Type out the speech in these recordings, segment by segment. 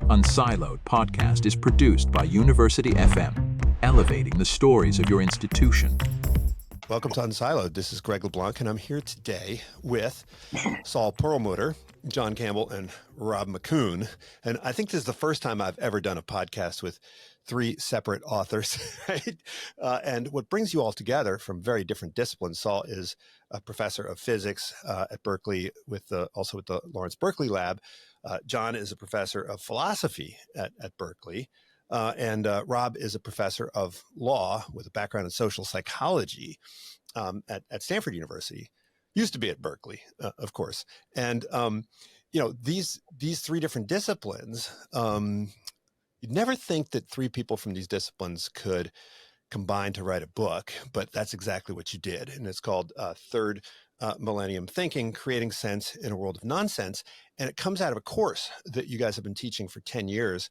unSILOed podcast is produced by University FM, elevating the stories of your institution. Welcome to unSILOed. This is Greg LeBlanc, and I'm here today with Saul Perlmutter, John Campbell, and Rob MacCoun. And I think this is the first time I've ever done a podcast with three separate authors, right? And what brings you all together from very different disciplines. Saul is a professor of physics at Berkeley, also with the Lawrence Berkeley Lab. John is a professor of philosophy at Berkeley. And Rob is a professor of law with a background in social psychology at Stanford University. Used to be at Berkeley, of course. And these three different disciplines, you'd never think that three people from these disciplines could combine to write a book, but that's exactly what you did. And it's called Third Millennium Thinking, Creating Sense in a World of Nonsense. And it comes out of a course that you guys have been teaching for 10 years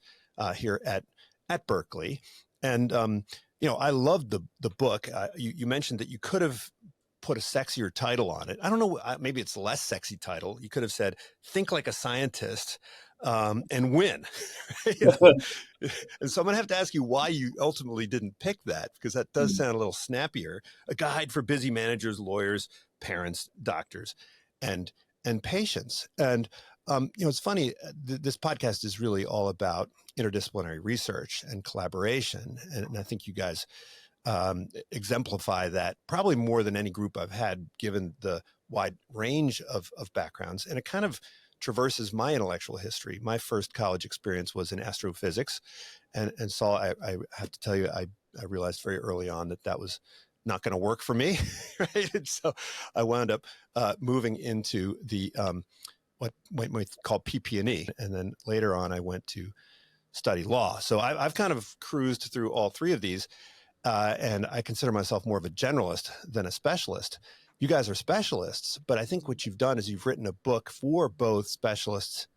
here at Berkeley. And, I loved the book. You mentioned that you could have put a sexier title on it. I don't know, maybe it's a less sexy title. You could have said, Think Like a Scientist and Win. And so I'm going to have to ask you why you ultimately didn't pick that, because that does sound a little snappier. A guide for busy managers, lawyers, parents, doctors, and patients. And it's funny, this podcast is really all about interdisciplinary research and collaboration. And I think you guys exemplify that probably more than any group I've had, given the wide range of backgrounds. And it kind of traverses my intellectual history. My first college experience was in astrophysics. And so I have to tell you, I realized very early on that was not going to work for me. Right? And so I wound up moving into the what we call PP&E. And then later on, I went to study law. So I've kind of cruised through all three of these. And I consider myself more of a generalist than a specialist. You guys are specialists, but I think what you've done is you've written a book for both specialists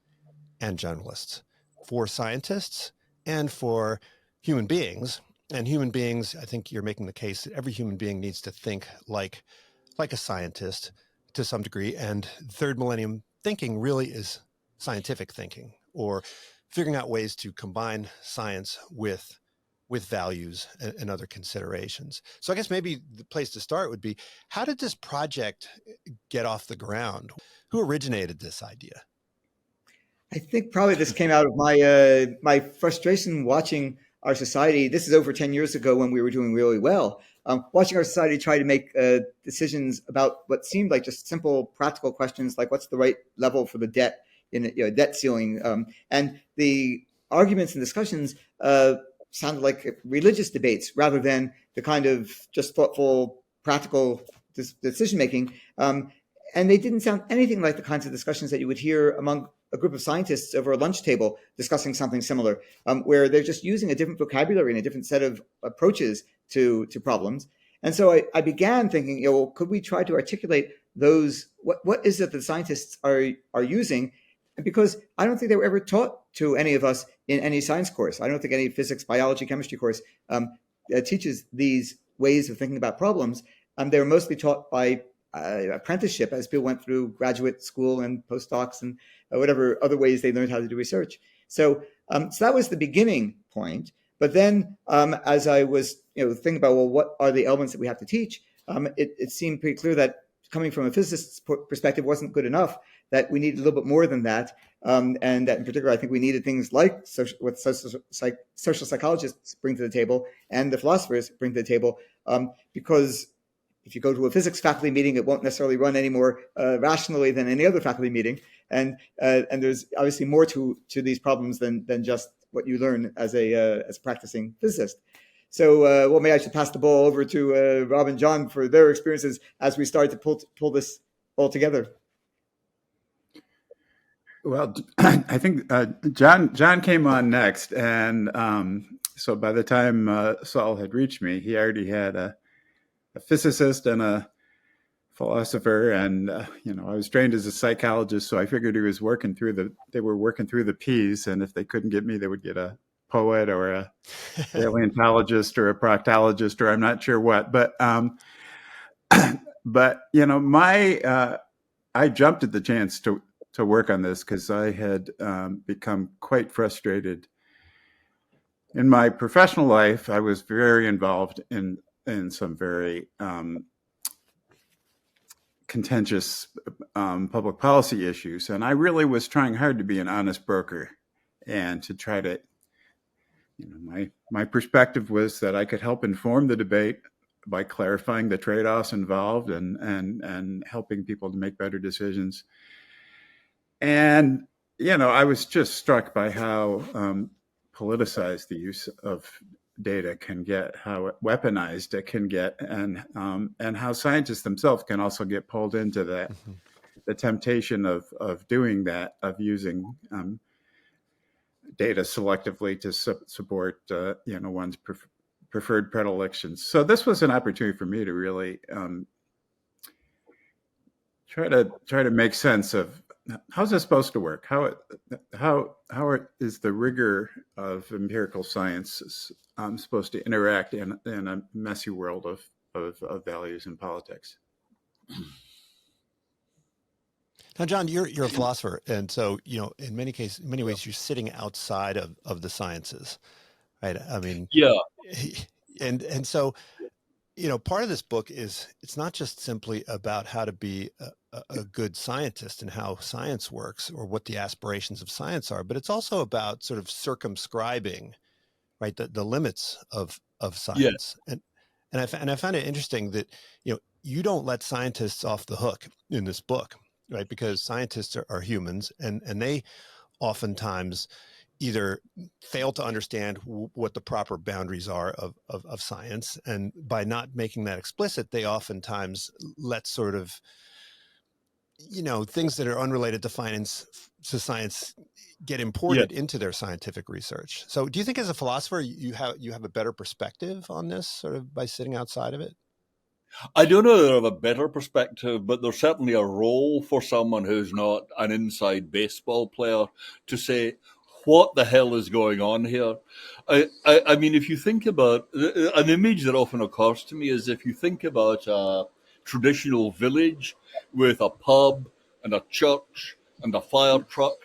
and generalists, for scientists and for human beings. And human beings, I think you're making the case that every human being needs to think like a scientist to some degree. And third millennium thinking really is scientific thinking, or figuring out ways to combine science with values and other considerations. So I guess maybe the place to start would be, how did this project get off the ground? Who originated this idea? I think probably this came out of my frustration watching our society. This is over 10 years ago when we were doing really well. Watching our society try to make decisions about what seemed like just simple, practical questions, like what's the right level for the debt in debt ceiling, and the arguments and discussions sounded like religious debates rather than the kind of just thoughtful, practical decision making. And they didn't sound anything like the kinds of discussions that you would hear among a group of scientists over a lunch table discussing something similar, where they're just using a different vocabulary and a different set of approaches to problems. And so I began thinking, could we try to articulate those? What is it that scientists are using? Because I don't think they were ever taught to any of us in any science course. I don't think any physics, biology, chemistry course teaches these ways of thinking about problems. They were mostly taught by apprenticeship as people went through graduate school and postdocs and whatever other ways they learned how to do research. So that was the beginning point. But then as I was thinking about, what are the elements that we have to teach? It seemed pretty clear that coming from a physicist's perspective wasn't good enough, that we needed a little bit more than that. And that in particular, I think we needed things like what social psychologists bring to the table and the philosophers bring to the table. Because if you go to a physics faculty meeting, it won't necessarily run any more rationally than any other faculty meeting. And there's obviously more to these problems than just what you learn as a practicing physicist. So, maybe I should pass the ball over to Rob and John for their experiences as we started to pull this all together. Well, I think John came on next, and so by the time Saul had reached me, he already had a physicist and a philosopher, and I was trained as a psychologist, so I figured they were working through the P's, and if they couldn't get me, they would get a poet or a paleontologist or a proctologist, or I'm not sure what, but I jumped at the chance to to work on this because I had become quite frustrated. In my professional life, I was very involved in some very contentious public policy issues, and I really was trying hard to be an honest broker and to try to, my perspective was that I could help inform the debate by clarifying the trade-offs involved and helping people to make better decisions. And I was just struck by how politicized the use of data can get, how weaponized it can get, and how scientists themselves can also get pulled into that, the temptation of doing that, of using data selectively to support one's preferred predilections. So this was an opportunity for me to really try to make sense of how's this supposed to work? How is the rigor of empirical science supposed to interact in a messy world of values and politics? Now, John, you're a philosopher, and so in many ways, you're sitting outside of the sciences, right? I mean, yeah, and so part of this book is it's not just simply about how to be a good scientist and how science works or what the aspirations of science are, but it's also about sort of circumscribing, right, the limits of science. Yeah. And I found it interesting that you don't let scientists off the hook in this book, right? Because scientists are humans, and they oftentimes either fail to understand what the proper boundaries are of science, and by not making that explicit, they oftentimes let sort of things that are unrelated to science get imported into their scientific research. So do you think as a philosopher you have a better perspective on this sort of by sitting outside of it? I don't know that I have a better perspective, but there's certainly a role for someone who's not an inside baseball player to say, what the hell is going on here? I mean, if you think about an image that often occurs to me is if you think about a traditional village with a pub and a church and a fire truck,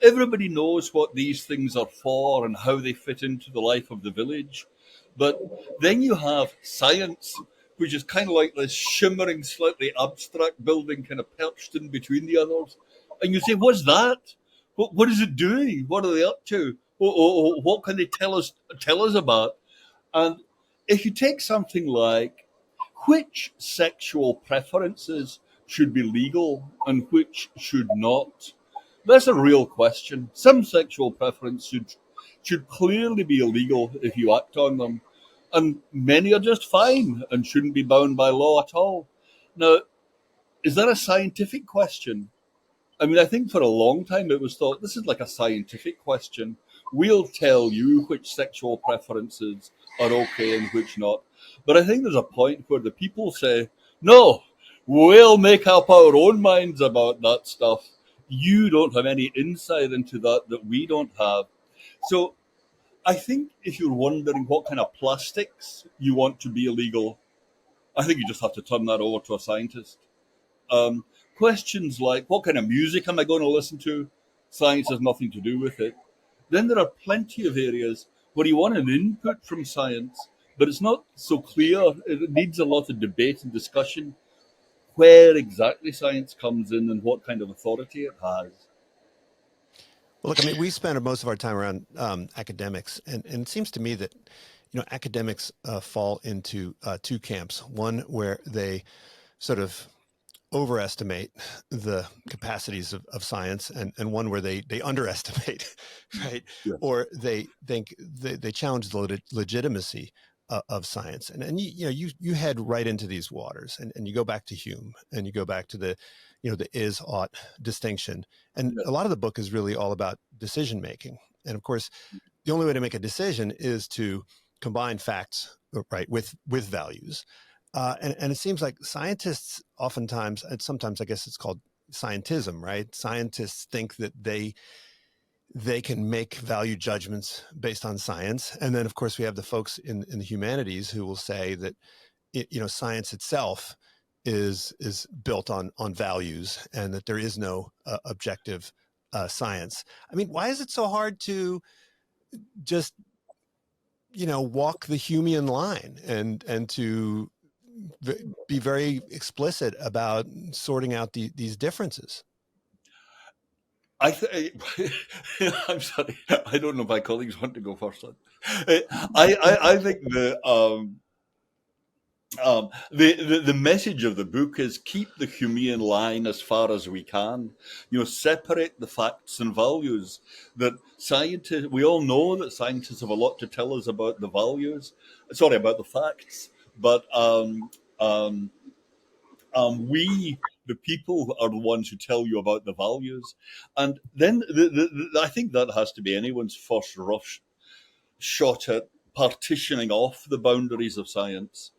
everybody knows what these things are for and how they fit into the life of the village. But then you have science, which is kind of like this shimmering, slightly abstract building kind of perched in between the others. And you say, what's that? What is it doing? What are they up to? What can they tell us about? And if you take something like which sexual preferences should be legal and which should not, that's a real question. Some sexual preference should clearly be illegal if you act on them, and many are just fine and shouldn't be bound by law at all. Now, is that a scientific question? I mean, I think for a long time it was thought this is like a scientific question. We'll tell you which sexual preferences are okay and which not. But I think there's a point where the people say, no, we'll make up our own minds about that stuff. You don't have any insight into that we don't have. So I think if you're wondering what kind of plastics you want to be illegal, I think you just have to turn that over to a scientist. Questions like, what kind of music am I going to listen to? Science has nothing to do with it. Then there are plenty of areas where you want an input from science, but it's not so clear. It needs a lot of debate and discussion where exactly science comes in and what kind of authority it has. Well, look, I mean, we spend most of our time around academics, and it seems to me that academics fall into two camps. One where they sort of overestimate the capacities of science, and one where they underestimate, right? Yeah. Or they think they challenge the legitimacy of science, and you head right into these waters, and you go back to Hume, and you go back to the is-ought distinction, and a lot of the book is really all about decision making, and of course, the only way to make a decision is to combine facts, right, with values. And it seems like scientists oftentimes, and sometimes I guess it's called scientism, right? Scientists think that they can make value judgments based on science. And then, of course, we have the folks in the humanities who will say that, science itself is built on values, and that there is no objective science. I mean, why is it so hard to just walk the Humean line and to be very explicit about sorting out these differences? I'm sorry. I don't know if my colleagues want to go first. I think the message of the book is keep the Humean line as far as we can. Separate the facts and values. That scientists, we all know that scientists have a lot to tell us about the about the facts, but we, the people, are the ones who tell you about the values. And then I think that has to be anyone's first rough shot at partitioning off the boundaries of science,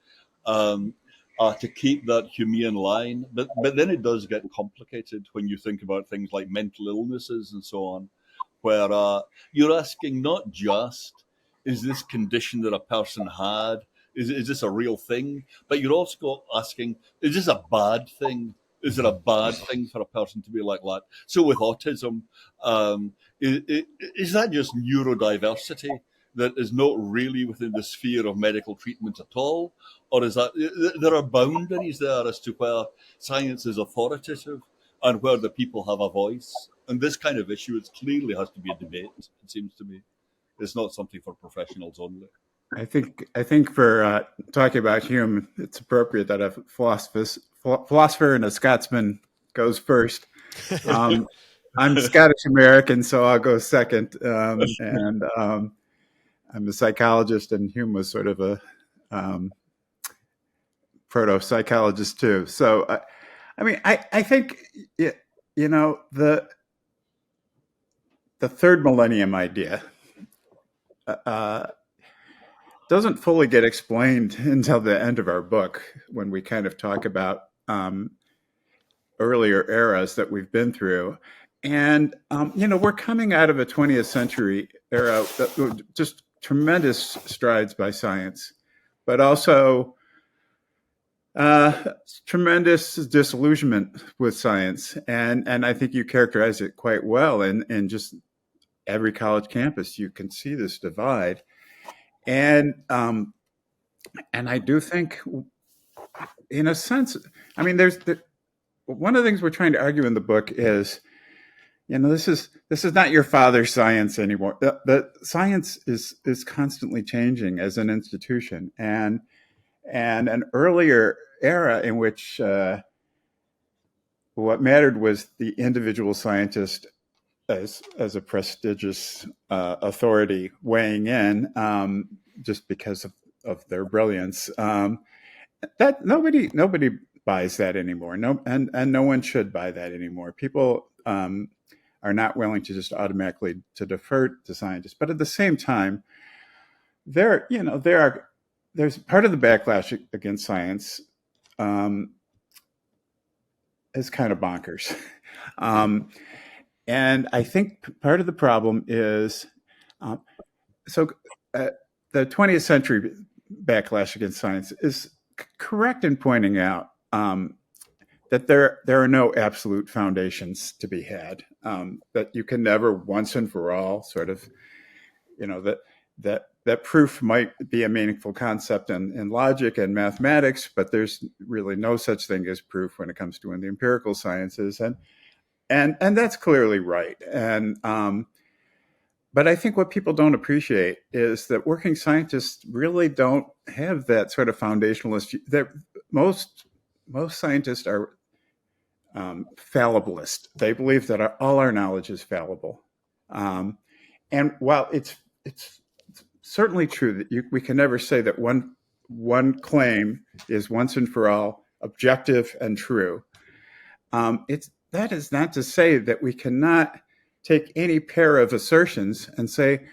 to keep that Humean line. But then it does get complicated when you think about things like mental illnesses and so on, where you're asking not just, is this condition that a person had, is this a real thing? But you're also asking, is this a bad thing? Is it a bad thing for a person to be like that? So with autism, is that just neurodiversity that is not really within the sphere of medical treatment at all? Or is that there are boundaries there as to where science is authoritative and where the people have a voice? And this kind of issue, it clearly has to be a debate, it seems to me. It's not something for professionals only. I think for talking about Hume, it's appropriate that a philosopher and a Scotsman goes first. I'm Scottish American, so I'll go second. And I'm a psychologist, and Hume was sort of a proto-psychologist too. So, I think the third millennium idea doesn't fully get explained until the end of our book, when we kind of talk about earlier eras that we've been through. And, we're coming out of a 20th century era, just tremendous strides by science, but also tremendous disillusionment with science. And I think you characterize it quite well. And just every college campus, you can see this divide. And I do think, in a sense, there's one of the things we're trying to argue in the book is, this is not your father's science anymore. The science is constantly changing as an institution, and an earlier era in which what mattered was the individual scientist as a prestigious authority weighing in, just because of their brilliance. That nobody buys that anymore. And no one should buy that anymore. People are not willing to just automatically to defer to scientists. But at the same time, there's part of the backlash against science is kind of bonkers. And I think part of the problem is, the 20th century backlash against science is correct in pointing out that there are no absolute foundations to be had, that you can never once and for all sort of, that proof might be a meaningful concept in logic and mathematics, but there's really no such thing as proof when it comes to the empirical sciences. And that's clearly right. And but I think what people don't appreciate is that working scientists really don't have that sort of foundationalist. That most scientists are fallibilist. They believe that all our knowledge is fallible. And while it's certainly true that we can never say that one claim is once and for all objective and true, that is not to say that we cannot take any pair of assertions and say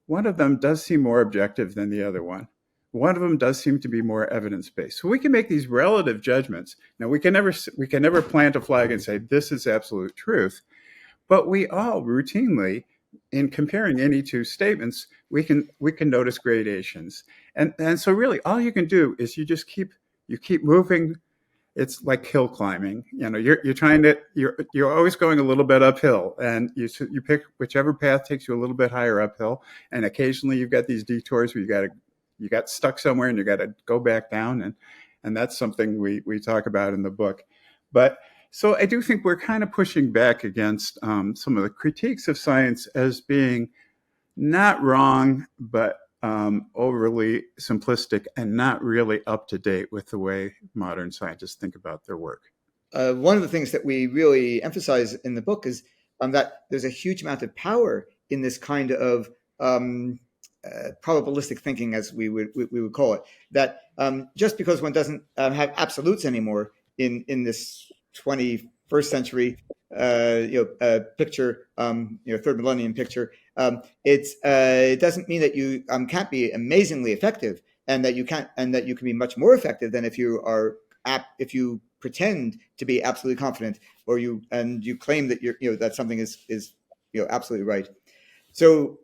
one of them does seem more objective than the other one. One of them does seem to be more evidence-based. So we can make these relative judgments. Now, we can never plant a flag and say this is absolute truth, but we all routinely, in comparing any two statements, we can notice gradations. And so really all you can do is you keep moving it's like hill climbing. You're always going a little bit uphill, and you pick whichever path takes you a little bit higher uphill. And occasionally you've got these detours where you got stuck somewhere and you got to go back down, and that's something we talk about in the book. But so I do think we're kind of pushing back against some of the critiques of science as being not wrong, but overly simplistic and not really up to date with the way modern scientists think about their work. One of the things that we really emphasize in the book is that there's a huge amount of power in this kind of probabilistic thinking, as we would call it. That just because one doesn't have absolutes anymore in this 21st century picture, third millennium picture, it doesn't mean that you can't be amazingly effective, and that you can be much more effective than if you pretend to be absolutely confident, or you claim that that something is absolutely right. So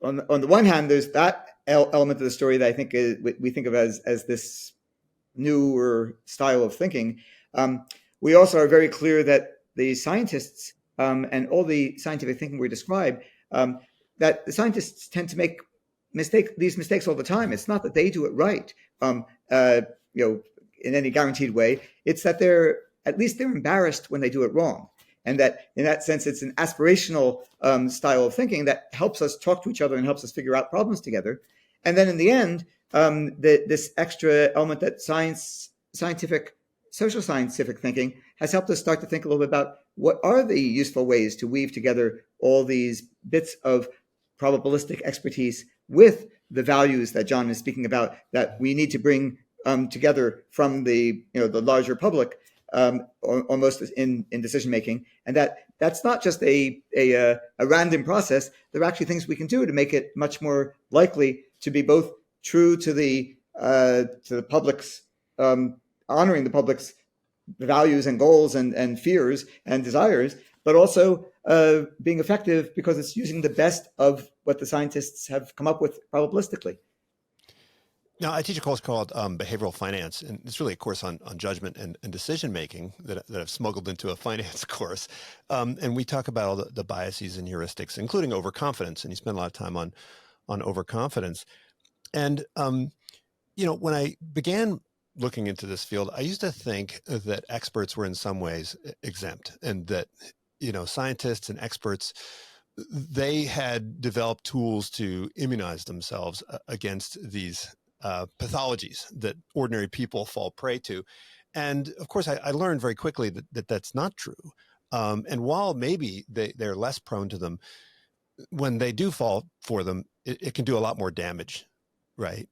on the one hand, there's that element of the story that I think we think of as this newer style of thinking. We also are very clear that the scientists and all the scientific thinking we describe, that the scientists tend to make these mistakes all the time. It's not that they do it right, in any guaranteed way. It's that they're embarrassed when they do it wrong. And that in that sense, it's an aspirational style of thinking that helps us talk to each other and helps us figure out problems together. And then in the end, this extra element that social scientific thinking has helped us start to think a little bit about what are the useful ways to weave together all these bits of probabilistic expertise with the values that John is speaking about, that we need to bring together from the larger public, almost in decision making, and that's not just a random process. There are actually things we can do to make it much more likely to be both true to the public's, honoring the public's values and goals and fears and desires, but also being effective because it's using the best of what the scientists have come up with probabilistically. Now, I teach a course called Behavioral Finance, and it's really a course on judgment and decision making that I've smuggled into a finance course. And we talk about all the biases and heuristics, including overconfidence. And you spend a lot of time on overconfidence. And when I began looking into this field, I used to think that experts were in some ways exempt, and that scientists and experts, they had developed tools to immunize themselves against these pathologies that ordinary people fall prey to. And of course, I learned very quickly that that's not true. And while maybe they're less prone to them, when they do fall for them, it can do a lot more damage, right?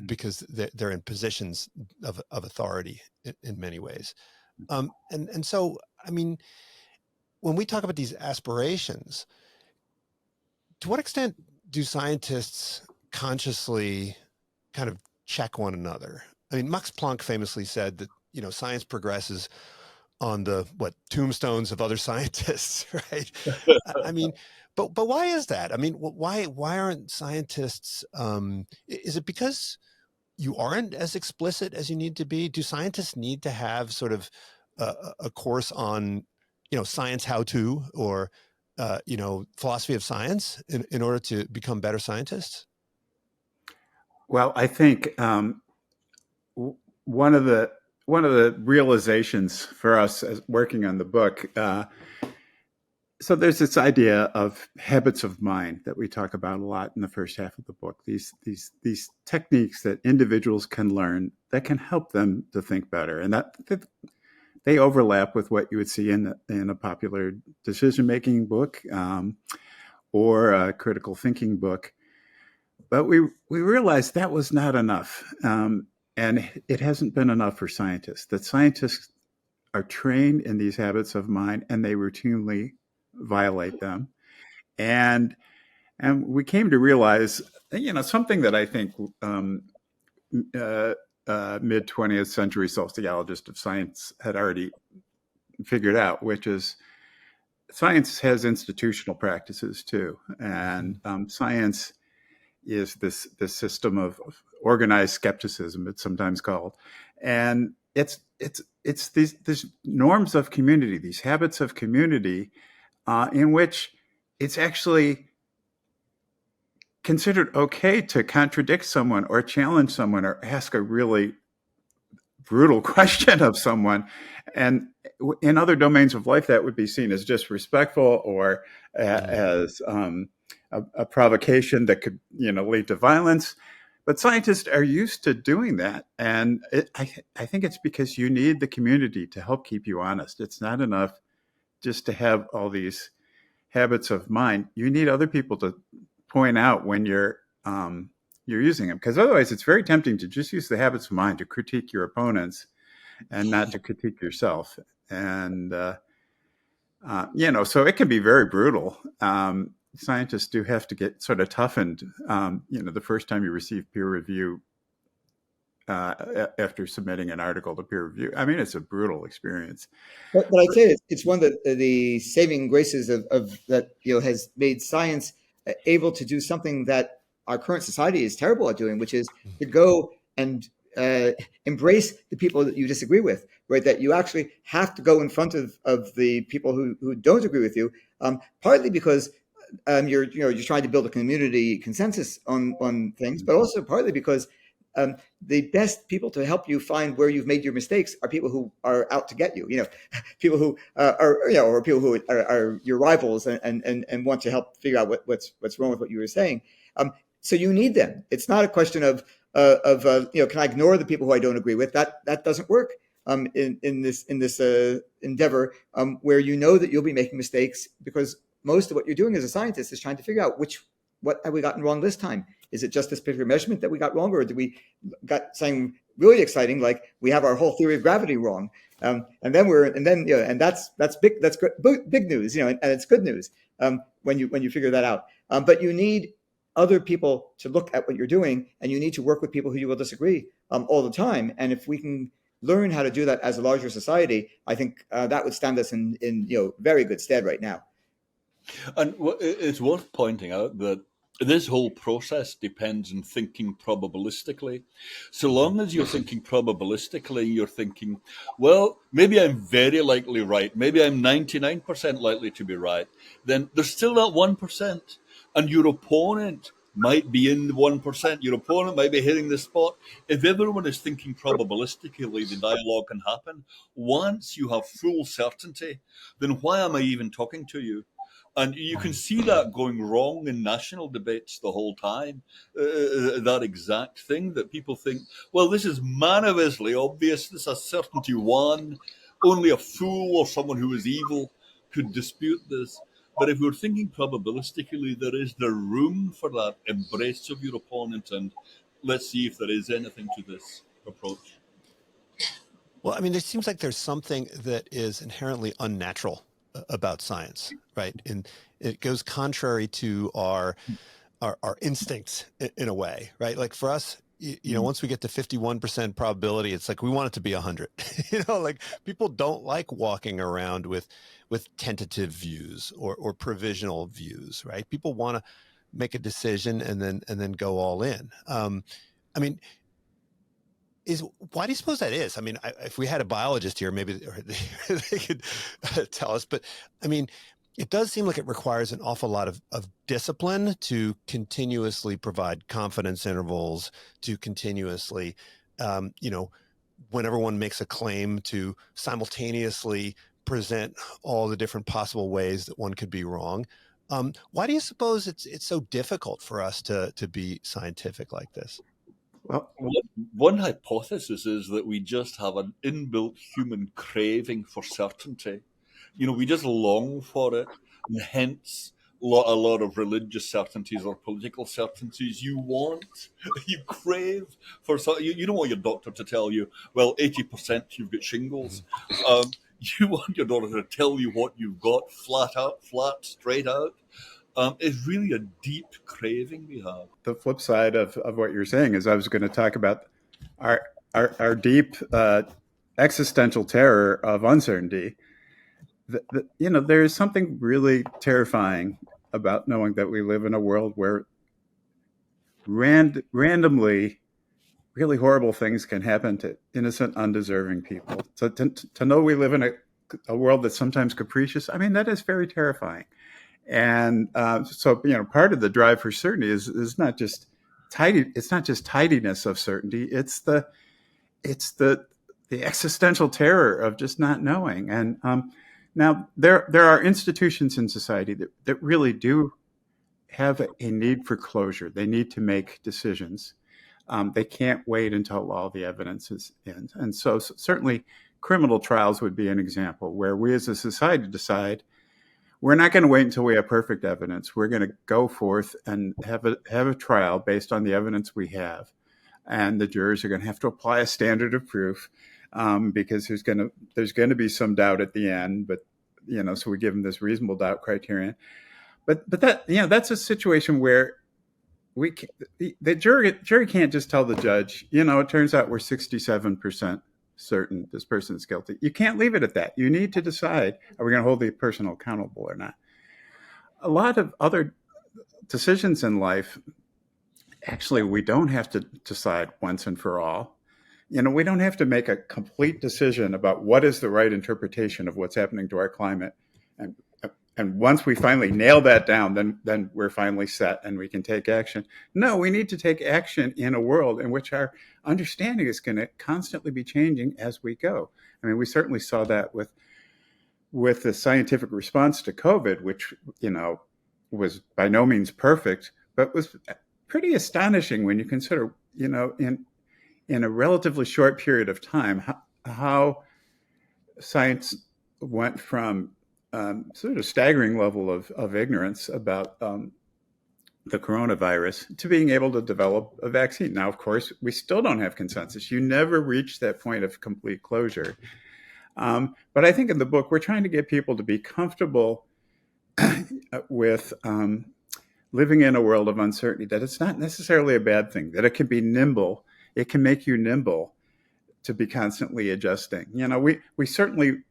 Because they're in positions of authority in many ways. And so, I mean, when we talk about these aspirations, to what extent do scientists consciously kind of check one another? I mean, Max Planck famously said that, science progresses on the tombstones of other scientists, right? I mean, but why is that? I mean, why aren't scientists, is it because you aren't as explicit as you need to be? Do scientists need to have sort of a course on, science how-to, or, philosophy of science in order to become better scientists? Well, I think one of the realizations for us as working on the book, so there's this idea of habits of mind that we talk about a lot in the first half of the book. These techniques that individuals can learn that can help them to think better, and that they overlap with what you would see in a popular decision-making book or a critical thinking book. But we realized that was not enough, and it hasn't been enough for scientists. That scientists are trained in these habits of mind, and they routinely violate them. And we came to realize, something that I think mid-20th century sociologists of science had already figured out, which is science has institutional practices too, and science is this system of organized skepticism, it's sometimes called, and it's these norms of community, these habits of community, in which it's actually considered okay to contradict someone or challenge someone or ask a really brutal question of someone. And in other domains of life, that would be seen as disrespectful or as a provocation that could, lead to violence. But scientists are used to doing that. And I think it's because you need the community to help keep you honest. It's not enough just to have all these habits of mind. You need other people to point out when you're using them, because otherwise it's very tempting to just use the habits of mind to critique your opponents and not to critique yourself. And so it can be very brutal. Scientists do have to get sort of toughened, the first time you receive peer review after submitting an article to peer review. I mean, it's a brutal experience. But I'd say it's one of the saving graces of that has made science able to do something that our current society is terrible at doing, which is to go and embrace the people that you disagree with, right? That you actually have to go in front of the people who don't agree with you, partly because you're trying to build a community consensus on things, but also partly because the best people to help you find where you've made your mistakes are people who are out to get you. People who or people who are your rivals and want to help figure out what's wrong with what you were saying. So you need them. It's not a question of can I ignore the people who I don't agree with? That doesn't work in this endeavor where that you'll be making mistakes, because most of what you're doing as a scientist is trying to figure out what have we gotten wrong this time. Is it just this particular measurement that we got wrong, or did we got something really exciting, like we have our whole theory of gravity wrong? And that's big. That's big news, and it's good news when you figure that out. But you need other people to look at what you're doing, and you need to work with people who you will disagree all the time. And if we can learn how to do that as a larger society, I think that would stand us in very good stead right now. And it's worth pointing out that this whole process depends on thinking probabilistically. So long as you're thinking probabilistically, you're thinking, well, maybe I'm very likely right, maybe I'm 99% likely to be right, then there's still that 1%. And your opponent might be in the 1%. Your opponent might be hitting the spot. If everyone is thinking probabilistically, the dialogue can happen. Once you have full certainty, then why am I even talking to you? And you can see that going wrong in national debates the whole time, that exact thing that people think, well, this is manifestly obvious, this is certainty one, only a fool or someone who is evil could dispute this. But if we're thinking probabilistically, there is the room for that embrace of your opponent, and let's see if there is anything to this approach. Well, I mean, it seems like there's something that is inherently unnatural about science, right? And it goes contrary to our instincts in a way, right? Like for us, once we get to 51% probability, it's like we want it to be 100. Like people don't like walking around with tentative views or provisional views, right? People want to make a decision and then go all in. I mean, why do you suppose that is? I mean, if we had a biologist here, maybe they could tell us. But I mean, it does seem like it requires an awful lot of discipline to continuously provide confidence intervals, to continuously, whenever one makes a claim, to simultaneously present all the different possible ways that one could be wrong. Why do you suppose it's so difficult for us to be scientific like this? Well, one hypothesis is that we just have an inbuilt human craving for certainty. We just long for it, and hence a lot of religious certainties or political certainties. You crave for you don't want your doctor to tell you, well, 80% you've got shingles. You want your doctor to tell you what you've got, flat, straight out. It's really a deep craving we have. The flip side of what you're saying is I was going to talk about our deep existential terror of uncertainty. There is something really terrifying about knowing that we live in a world where randomly really horrible things can happen to innocent, undeserving people. So to know we live in a world that's sometimes capricious, I mean, that is very terrifying. And so, part of the drive for certainty is not just it's not just tidiness of certainty. It's the existential terror of just not knowing. And now there are institutions in society that really do have a need for closure. They need to make decisions. They can't wait until all the evidence is in. And so certainly criminal trials would be an example where we as a society decide we're not going to wait until we have perfect evidence. We're going to go forth and have a trial based on the evidence we have. And the jurors are going to have to apply a standard of proof because there's going to be some doubt at the end. But, so we give them this reasonable doubt criterion. But that, that's a situation where the jury can't just tell the judge, it turns out we're 67% certain this person is guilty. You can't leave it at that. You need to decide, are we going to hold the person accountable or not? A lot of other decisions in life, actually, we don't have to decide once and for all. We don't have to make a complete decision about what is the right interpretation of what's happening to our climate. And once we finally nail that down, then we're finally set and we can take action. No, we need to take action in a world in which our understanding is going to constantly be changing as we go. I mean, we certainly saw that with the scientific response to COVID, which, was by no means perfect, but was pretty astonishing when you consider, in a relatively short period of time, how science went from sort of staggering level of ignorance about the coronavirus to being able to develop a vaccine. Now, of course, we still don't have consensus. You never reach that point of complete closure. But I think in the book, we're trying to get people to be comfortable with living in a world of uncertainty, that it's not necessarily a bad thing, that it can be nimble. It can make you nimble to be constantly adjusting. We certainly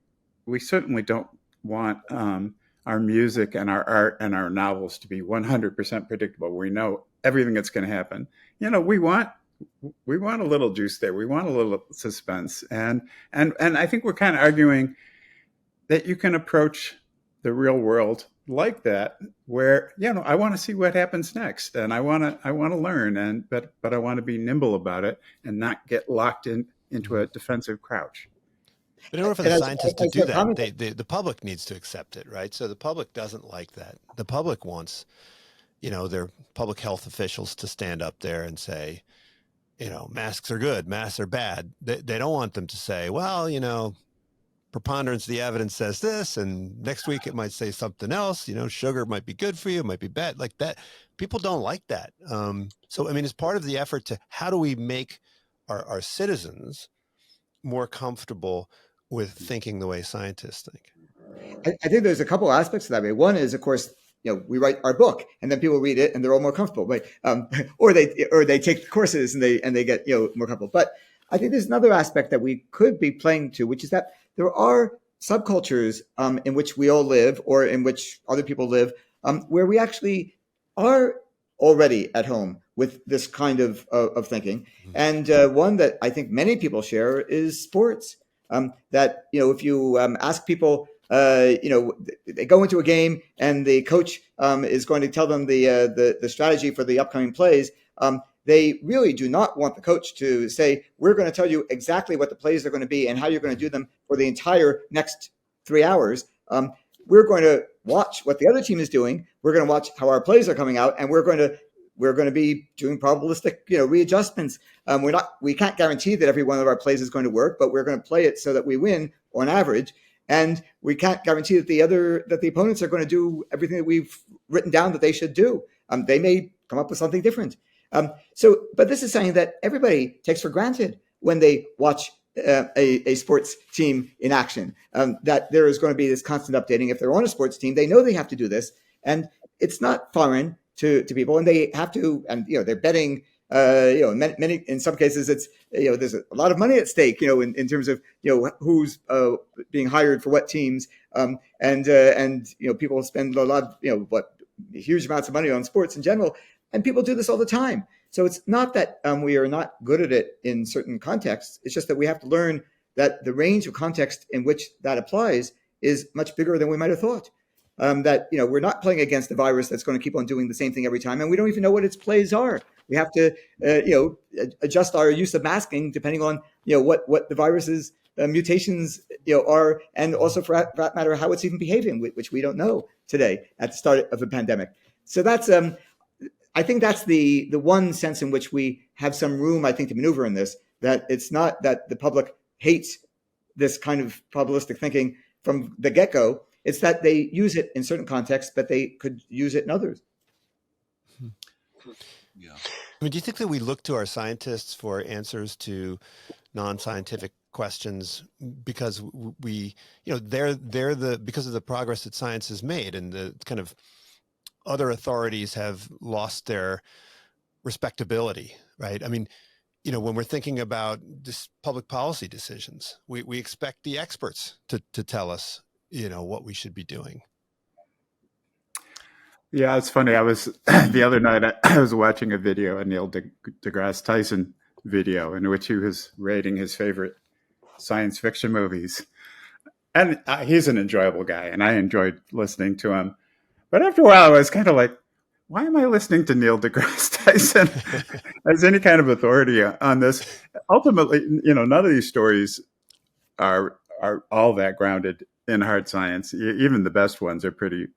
don't want our music and our art and our novels to be 100% predictable. We know everything that's going to happen. We want a little juice there. We want a little suspense. And I think we're kind of arguing that you can approach the real world like that, where, I want to see what happens next, and I want to learn, but I want to be nimble about it and not get locked into a defensive crouch. But in order for the scientists to do that, the public needs to accept it, right? So the public doesn't like that. The public wants, their public health officials to stand up there and say, masks are good, masks are bad. They don't want them to say, well, preponderance of the evidence says this, and next week it might say something else. Sugar might be good for you, it might be bad, like that. People don't like that. So, I mean, as part of the effort to how do we make our citizens more comfortable with thinking the way scientists think? I think there's a couple aspects to that. One is, of course, we write our book and then people read it and they're all more comfortable, right? Or they take courses and they get more comfortable. But I think there's another aspect that we could be playing to, which is that there are subcultures in which we all live, or in which other people live, where we actually are already at home with this kind of thinking. And one that I think many people share is sports. That, if you ask people, they go into a game and the coach is going to tell them the strategy for the upcoming plays. They really do not want the coach to say, we're going to tell you exactly what the plays are going to be and how you're going to do them for the entire next 3 hours. We're going to watch what the other team is doing. We're going to watch how our plays are coming out, and we're going to be doing probabilistic, readjustments. We can't guarantee that every one of our plays is going to work, but we're going to play it so that we win on average. And we can't guarantee that the opponents are going to do everything that we've written down that they should do. They may come up with something different. But this is something that everybody takes for granted when they watch a sports team in action, that there is going to be this constant updating. If they're on a sports team, they know they have to do this, and it's not foreign to people, and they have to, and they're betting. Many in some cases it's there's a lot of money at stake. In terms of who's being hired for what teams, and people spend a lot of huge amounts of money on sports in general. And people do this all the time. So it's not that we are not good at it in certain contexts. It's just that we have to learn that the range of context in which that applies is much bigger than we might have thought. That we're not playing against a virus that's going to keep on doing the same thing every time, and we don't even know what its plays are. We have to adjust our use of masking depending on what the virus's mutations are, and also for that matter how it's even behaving, which we don't know today at the start of the pandemic. So that's I think that's the one sense in which we have some room, I think, to maneuver in this. That it's not that the public hates this kind of probabilistic thinking from the get-go. It's that they use it in certain contexts, but they could use it in others. Yeah. I mean, do you think that we look to our scientists for answers to non-scientific questions because they're because of the progress that science has made, and the kind of other authorities have lost their respectability, right? I mean, when we're thinking about this public policy decisions, we expect the experts to tell us what we should be doing. Yeah, it's funny. I was the other night. I was watching a video, a Neil deGrasse Tyson video, in which he was rating his favorite science fiction movies, and he's an enjoyable guy, and I enjoyed listening to him. But after a while, I was kind of like, "Why am I listening to Neil deGrasse Tyson as any kind of authority on this?" Ultimately, none of these stories are all that grounded in hard science. Even the best ones are pretty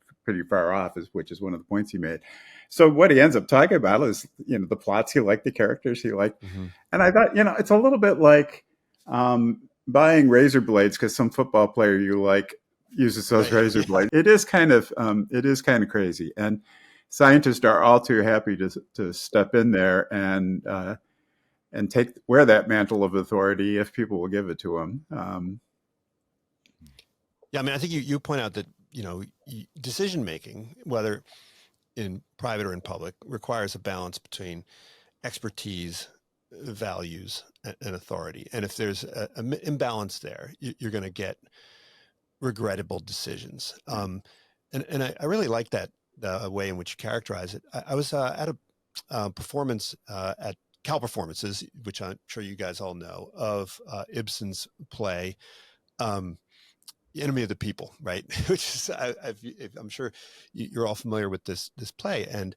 far off, which is one of the points he made. So what he ends up talking about is, the plots he liked, the characters he liked. Mm-hmm. And I thought, it's a little bit like buying razor blades because some football player you like uses those razor blades. It is kind of crazy. And scientists are all too happy to step in there and wear that mantle of authority if people will give it to them. Yeah, I mean, I think you point out that decision making, whether in private or in public, requires a balance between expertise, values, and authority. And if there's an imbalance there, you're going to get regrettable decisions. And I really like that way in which you characterize it. I was at a performance at Cal Performances, which I'm sure you guys all know, of Ibsen's play, Enemy of the People, right? Which is, I'm sure you're all familiar with this play, and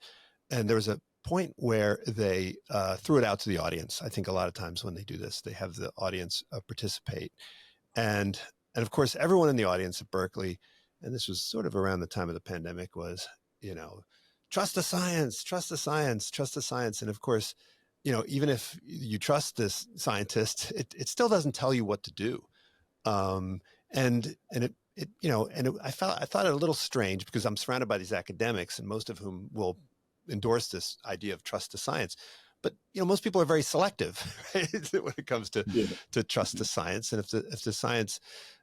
there was a point where they threw it out to the audience. I think a lot of times when they do this, they have the audience participate, and of course everyone in the audience at Berkeley, and this was sort of around the time of the pandemic, was trust the science, trust the science, trust the science, and of course, even if you trust this scientist, it still doesn't tell you what to do. And I thought it a little strange because I'm surrounded by these academics, and most of whom will endorse this idea of trust the science. But most people are very selective, right? When it comes to trust the science, and if the science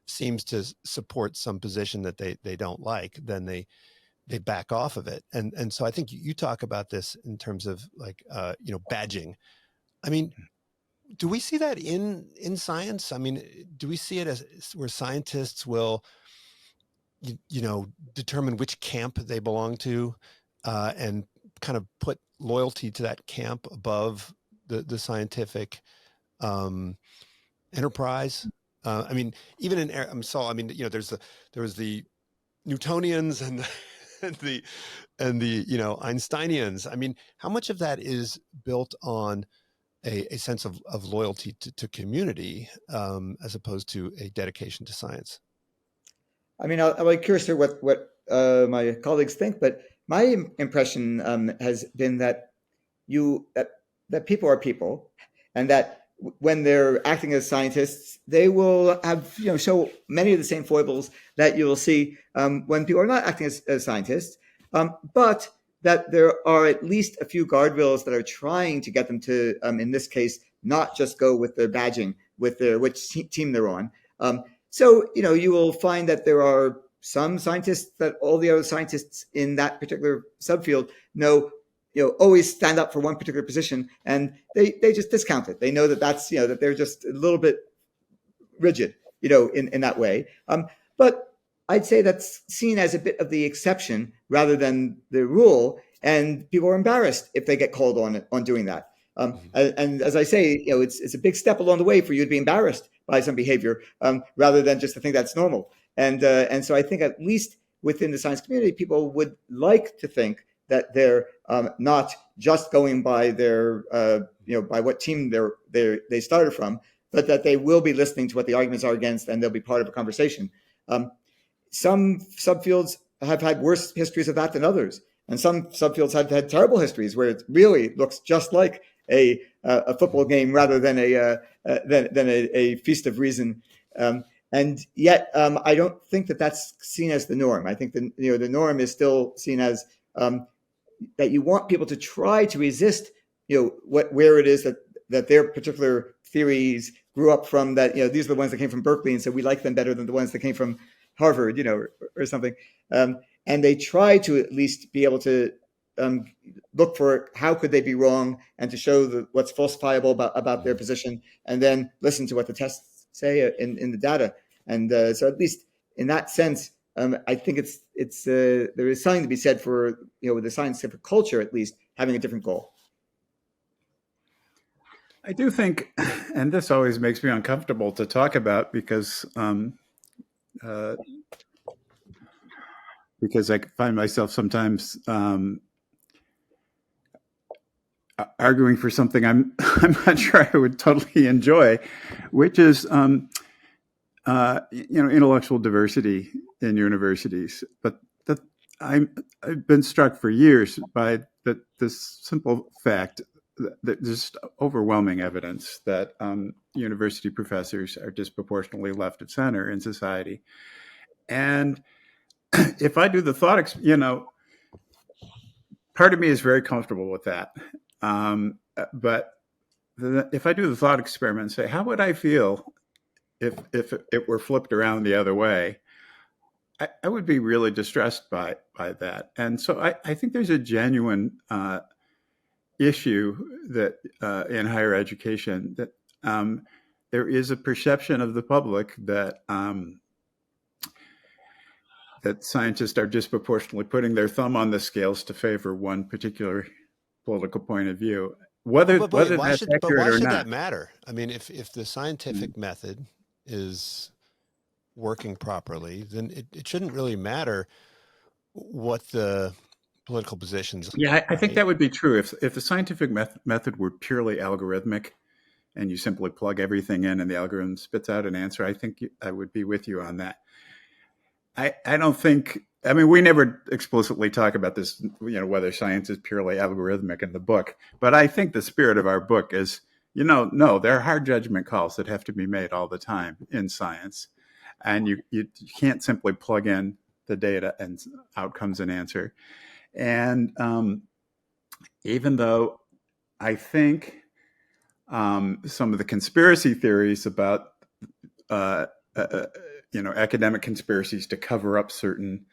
seems to support some position that they don't like, then they back off of it. And so I think you talk about this in terms of like badging. I mean, do we see that in science? I mean, do we see it as where scientists will, determine which camp they belong to, and kind of put loyalty to that camp above the scientific enterprise? I mean, even in there was the Newtonians and the Einsteinians. I mean, how much of that is built on a sense of loyalty to community as opposed to a dedication to science? I mean, I'm like curious to hear what my colleagues think, but my impression has been that that people are people, and that when they're acting as scientists, they will have show many of the same foibles that you will see when people are not acting as scientists, but that there are at least a few guardrails that are trying to get them to, in this case, not just go with their badging, with which team they're on. So, you will find that there are some scientists that all the other scientists in that particular subfield always stand up for one particular position, and they just discount it. They know that's, that they're just a little bit rigid, in that way. But I'd say that's seen as a bit of the exception rather than the rule, and people are embarrassed if they get called on doing that. And as I say, it's a big step along the way for you to be embarrassed by some behavior, rather than just to think that's normal. And so I think at least within the science community, people would like to think that they're not just going by their by what team they started from, but that they will be listening to what the arguments are against, and they'll be part of a conversation. Some subfields have had worse histories of that than others, and some subfields have had terrible histories where it really looks just like a football game rather than a feast of reason. And yet, I don't think that that's seen as the norm. I think the norm is still seen as that you want people to try to resist, where it is that their particular theories grew up from. That these are the ones that came from Berkeley, and so we like them better than the ones that came from Harvard, or something. And they try to at least be able to look for how could they be wrong, and to show what's falsifiable about their position, and then listen to what the tests say in the data. And so at least in that sense, I think there is something to be said for the scientific culture at least having a different goal. I do think, and this always makes me uncomfortable to talk about because I find myself sometimes arguing for something I'm not sure I would totally enjoy, which is intellectual diversity in universities. But I've been struck for years by this simple fact that there's overwhelming evidence that university professors are disproportionately left of center in society. And if I do the thought, part of me is very comfortable with that. But if I do the thought experiment and say, how would I feel if it were flipped around the other way? I would be really distressed by that. And so I think there's a genuine issue that in higher education that there is a perception of the public that that scientists are disproportionately putting their thumb on the scales to favor one particular political point of view. Whether why that's should accurate or not. that matter? I mean, if the scientific method is working properly, then it shouldn't really matter what the political positions. Yeah, I think that would be true if the scientific method were purely algorithmic, and you simply plug everything in and the algorithm spits out an answer. I think I would be with you on that. I don't think. I mean, we never explicitly talk about this, whether science is purely algorithmic in the book. But I think the spirit of our book is, no, there are hard judgment calls that have to be made all the time in science. And you can't simply plug in the data and out comes an answer. And even though I think some of the conspiracy theories about, academic conspiracies to cover up certain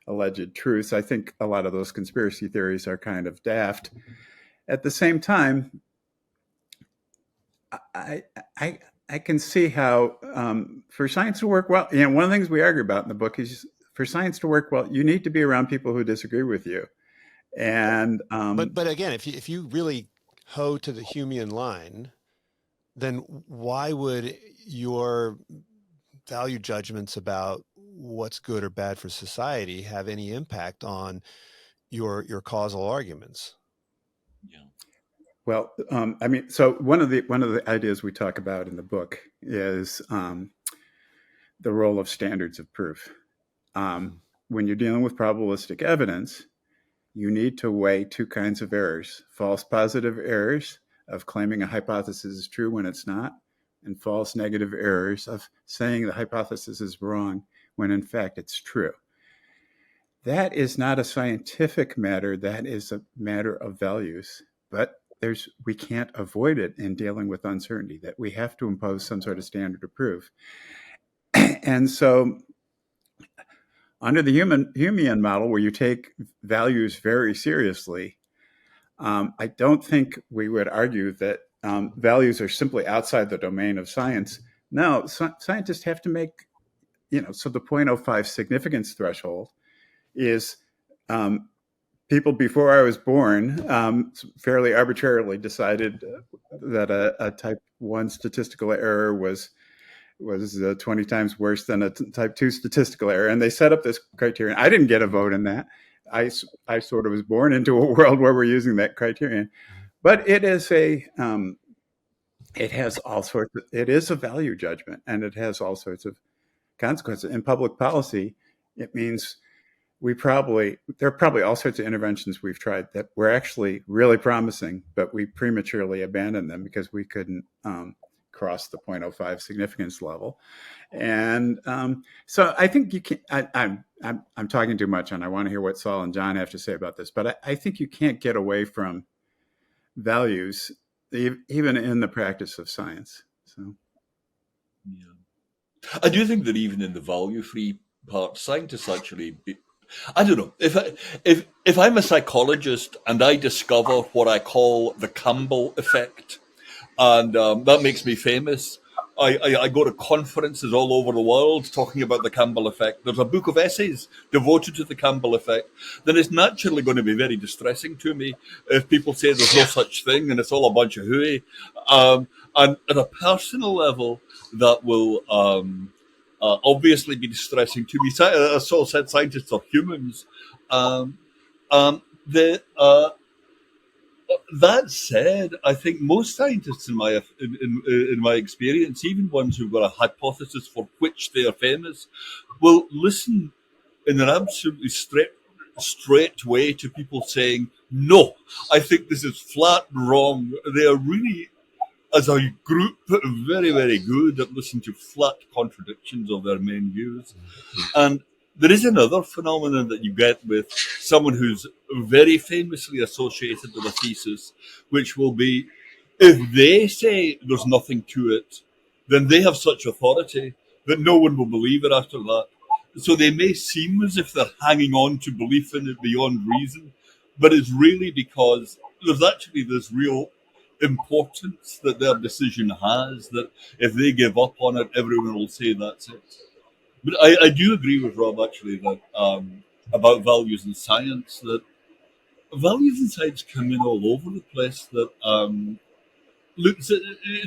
alleged truths, I think a lot of those conspiracy theories are kind of daft. At the same time, I can see how for science to work well, one of the things we argue about in the book is for science to work well, you need to be around people who disagree with you. And but again, if you really hoe to the Humean line, then why would your value judgments about what's good or bad for society have any impact on your causal arguments? Yeah. Well, so one of the ideas we talk about in the book is the role of standards of proof. When you're dealing with probabilistic evidence, you need to weigh two kinds of errors: false positive errors of claiming a hypothesis is true when it's not, and false negative errors of saying the hypothesis is wrong when in fact it's true. That is not a scientific matter. That is a matter of values. But we can't avoid it in dealing with uncertainty, that we have to impose some sort of standard of proof. And so under the Humean model, where you take values very seriously, I don't think we would argue that values are simply outside the domain of science. No, scientists have to make, so the 0.05 significance threshold is people before I was born fairly arbitrarily decided that a type 1 statistical error was 20 times worse than a type 2 statistical error. And they set up this criterion. I didn't get a vote in that. I sort of was born into a world where we're using that criterion. But it is it has all sorts of, it is a value judgment, and it has all sorts of consequences. In public policy, it means there are probably all sorts of interventions we've tried that were actually really promising, but we prematurely abandoned them because we couldn't cross the 0.05 significance level. And so I think you can, I'm talking too much, and I want to hear what Saul and John have to say about this, but I think you can't get away from values even in the practice of science. So, yeah, I do think that even in the value-free part, scientists actually, I don't know, if I'm a psychologist and I discover what I call the Campbell effect, and that makes me famous. I go to conferences all over the world talking about the Campbell effect. There's a book of essays devoted to the Campbell effect. Then it's naturally going to be very distressing to me if people say there's no such thing and it's all a bunch of hooey. And at a personal level, that will obviously be distressing to me. As Saul said, scientists are humans. That said, I think most scientists in my experience, even ones who've got a hypothesis for which they are famous, will listen in an absolutely straight way to people saying, no, I think this is flat wrong. They are really, as a group, very, very good at listening to flat contradictions of their main views. And there is another phenomenon that you get with someone who's very famously associated with a thesis, which will be, if they say there's nothing to it, then they have such authority that no one will believe it after that. So they may seem as if they're hanging on to belief in it beyond reason, but it's really because there's actually this real importance that their decision has, that if they give up on it, everyone will say that's it. But I do agree with Rob, actually, that about values in science, that values in science come in all over the place. That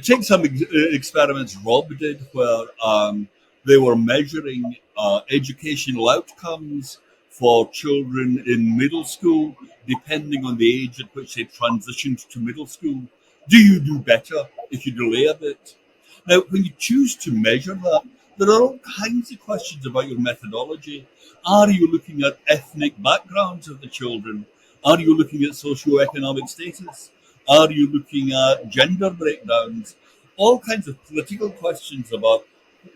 take some experiments Rob did where they were measuring educational outcomes for children in middle school, depending on the age at which they transitioned to middle school. Do you do better if you delay a bit? Now, when you choose to measure that, there are all kinds of questions about your methodology. Are you looking at ethnic backgrounds of the children? Are you looking at socioeconomic status? Are you looking at gender breakdowns? All kinds of political questions about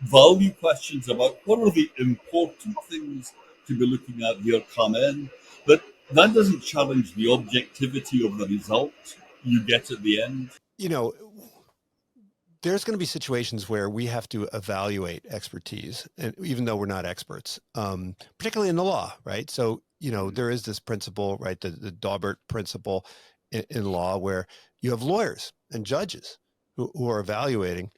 value questions about what are the important things to be looking at here come in. But that doesn't challenge the objectivity of the result you get at the end. You know, there's going to be situations where we have to evaluate expertise, and even though we're not experts, particularly in the law, right? So, you know, there is this principle, right, the Daubert principle in law, where you have lawyers and judges who are evaluating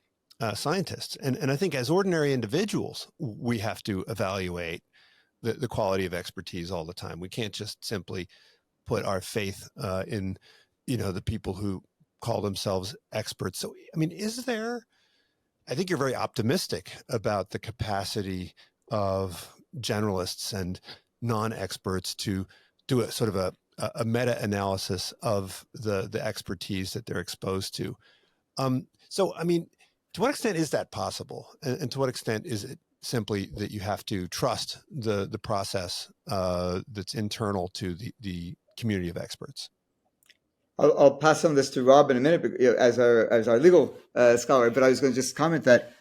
scientists. And I think as ordinary individuals, we have to evaluate the quality of expertise all the time. We can't just simply put our faith in, you know, the people who call themselves experts. So, I mean, I think you're very optimistic about the capacity of generalists and non-experts to do a sort of a meta-analysis of the expertise that they're exposed to. So, I mean, to what extent is that possible? And to what extent is it simply that you have to trust the process that's internal to the community of experts? I'll pass some of this to Rob in a minute, you know, as our legal scholar. But I was going to just comment that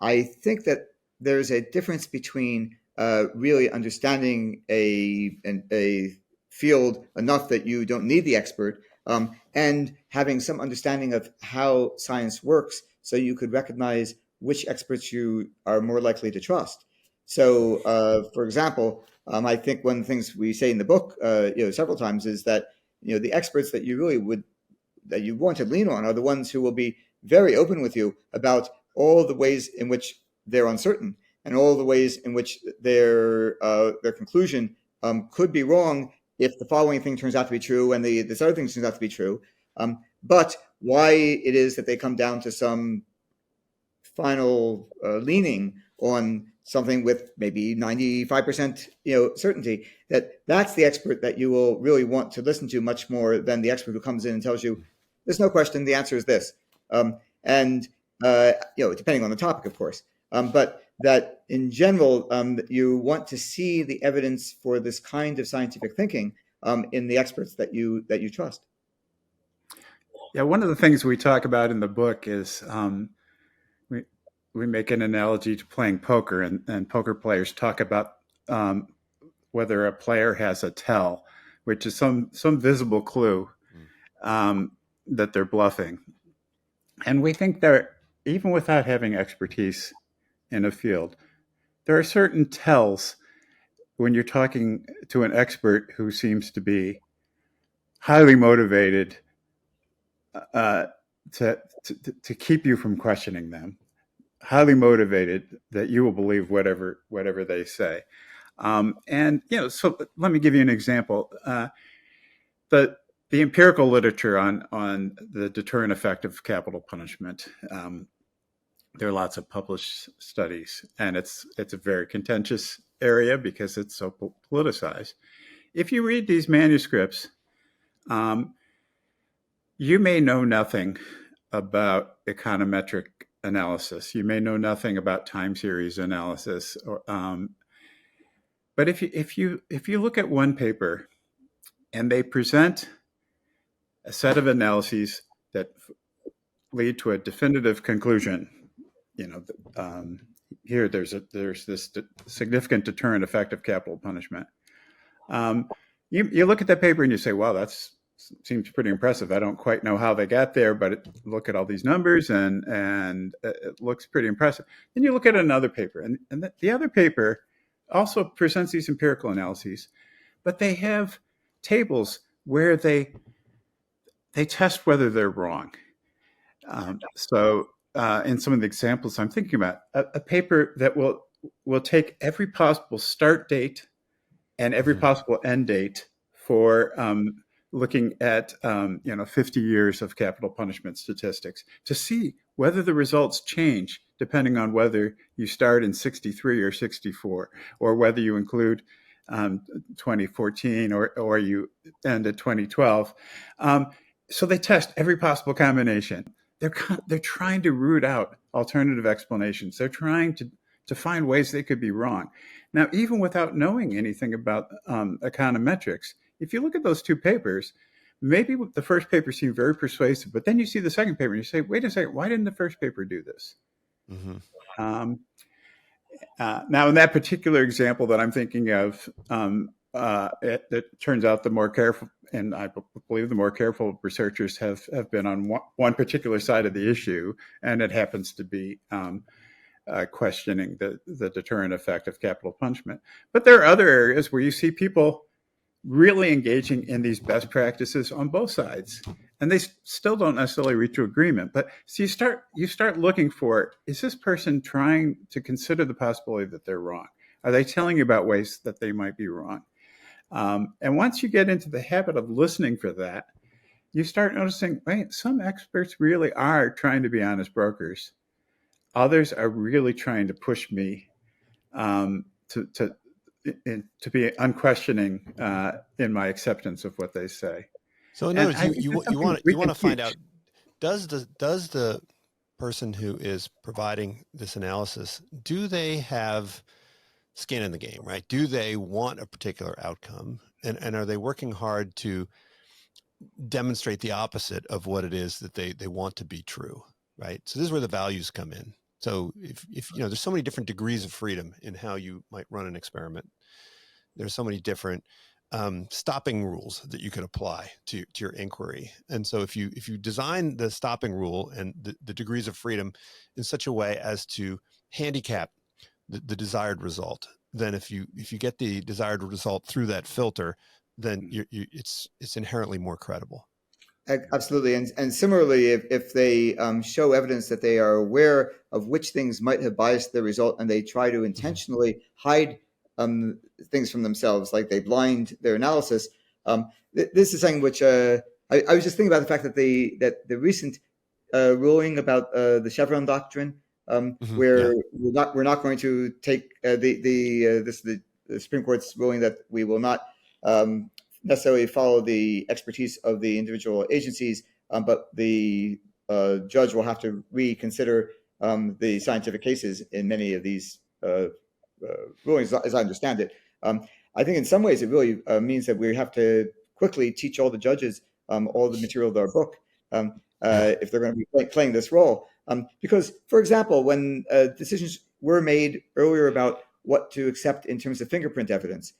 I think that there's a difference between really understanding a field enough that you don't need the expert, and having some understanding of how science works, so you could recognize which experts you are more likely to trust. So, for example, I think one of the things we say in the book, several times, is that the experts that you want to lean on are the ones who will be very open with you about all the ways in which they're uncertain and all the ways in which their conclusion could be wrong, if the following thing turns out to be true and this other thing turns out to be true, but why it is that they come down to some final leaning on something with maybe 95% certainty, that's the expert that you will really want to listen to much more than the expert who comes in and tells you there's no question, the answer is this, and depending on the topic, of course, but that in general you want to see the evidence for this kind of scientific thinking in the experts that you trust. Yeah, one of the things we talk about in the book is we make an analogy to playing poker, and poker players talk about whether a player has a tell, which is some visible clue that they're bluffing. And we think that even without having expertise in a field, there are certain tells when you're talking to an expert who seems to be highly motivated to keep you from questioning them, highly motivated that you will believe whatever they say. So let me give you an example. The empirical literature on the deterrent effect of capital punishment. There are lots of published studies, and it's a very contentious area because it's so politicized. If you read these manuscripts, you may know nothing about econometric analysis. You may know nothing about time series analysis, but if you look at one paper and they present a set of analyses that lead to a definitive conclusion, here there's this significant deterrent effect of capital punishment. You look at that paper and you say, "Wow, that seems pretty impressive. I don't quite know how they got there, but look at all these numbers and it looks pretty impressive." Then you look at another paper, and the other paper also presents these empirical analyses, but they have tables where they test whether they're wrong. In some of the examples I'm thinking about, a paper that will take every possible start date and every possible end date for looking at 50 years of capital punishment statistics to see whether the results change depending on whether you start in 63 or 64, or whether you include 2014 or you end at 2012. So they test every possible combination. They're trying to root out alternative explanations. They're trying to find ways they could be wrong. Now, even without knowing anything about econometrics, if you look at those two papers, maybe the first paper seemed very persuasive, but then you see the second paper and you say, "Wait a second, why didn't the first paper do this?" Mm-hmm. Now, in that particular example that I'm thinking of, it turns out the more careful, and I believe the more careful researchers have been on one particular side of the issue, and it happens to be questioning the deterrent effect of capital punishment. But there are other areas where you see people really engaging in these best practices on both sides, and they still don't necessarily reach an agreement. But so you start looking for, is this person trying to consider the possibility that they're wrong? Are they telling you about ways that they might be wrong? And once you get into the habit of listening for that, you start noticing, wait, some experts really are trying to be honest brokers. Others are really trying to push me to be unquestioning in my acceptance of what they say. So in other words, you want to find out, does the person who is providing this analysis, do they have skin in the game, right? Do they want a particular outcome, and are they working hard to demonstrate the opposite of what it is that they want to be true, right? So this is where the values come in. So if there's so many different degrees of freedom in how you might run an experiment. There's so many different stopping rules that you could apply to your inquiry. And so if you design the stopping rule and the degrees of freedom in such a way as to handicap the desired result, then if you get the desired result through that filter, then it's inherently more credible. Absolutely. And similarly, if they show evidence that they are aware of which things might have biased the result, and they try to intentionally hide things from themselves, like they blind their analysis, This is something which I was just thinking about the fact that the recent ruling about the Chevron doctrine, where we're not going to take the Supreme Court's ruling that we will not necessarily follow the expertise of the individual agencies, but the judge will have to reconsider the scientific cases in many of these rulings, as I understand it. I think in some ways it really means that we have to quickly teach all the judges all the material of our book if they're going to be playing this role. Because, for example, when decisions were made earlier about what to accept in terms of fingerprint evidence,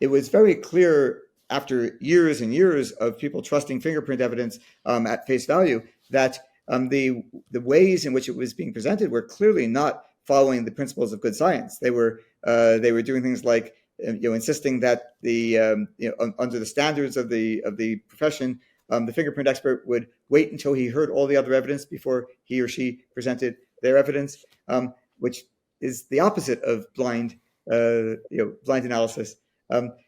it was very clear after years and years of people trusting fingerprint evidence at face value that the ways in which it was being presented were clearly not following the principles of good science. They were doing things like insisting that under the standards of the profession, the fingerprint expert would wait until he heard all the other evidence before he or she presented their evidence, which is the opposite of blind analysis.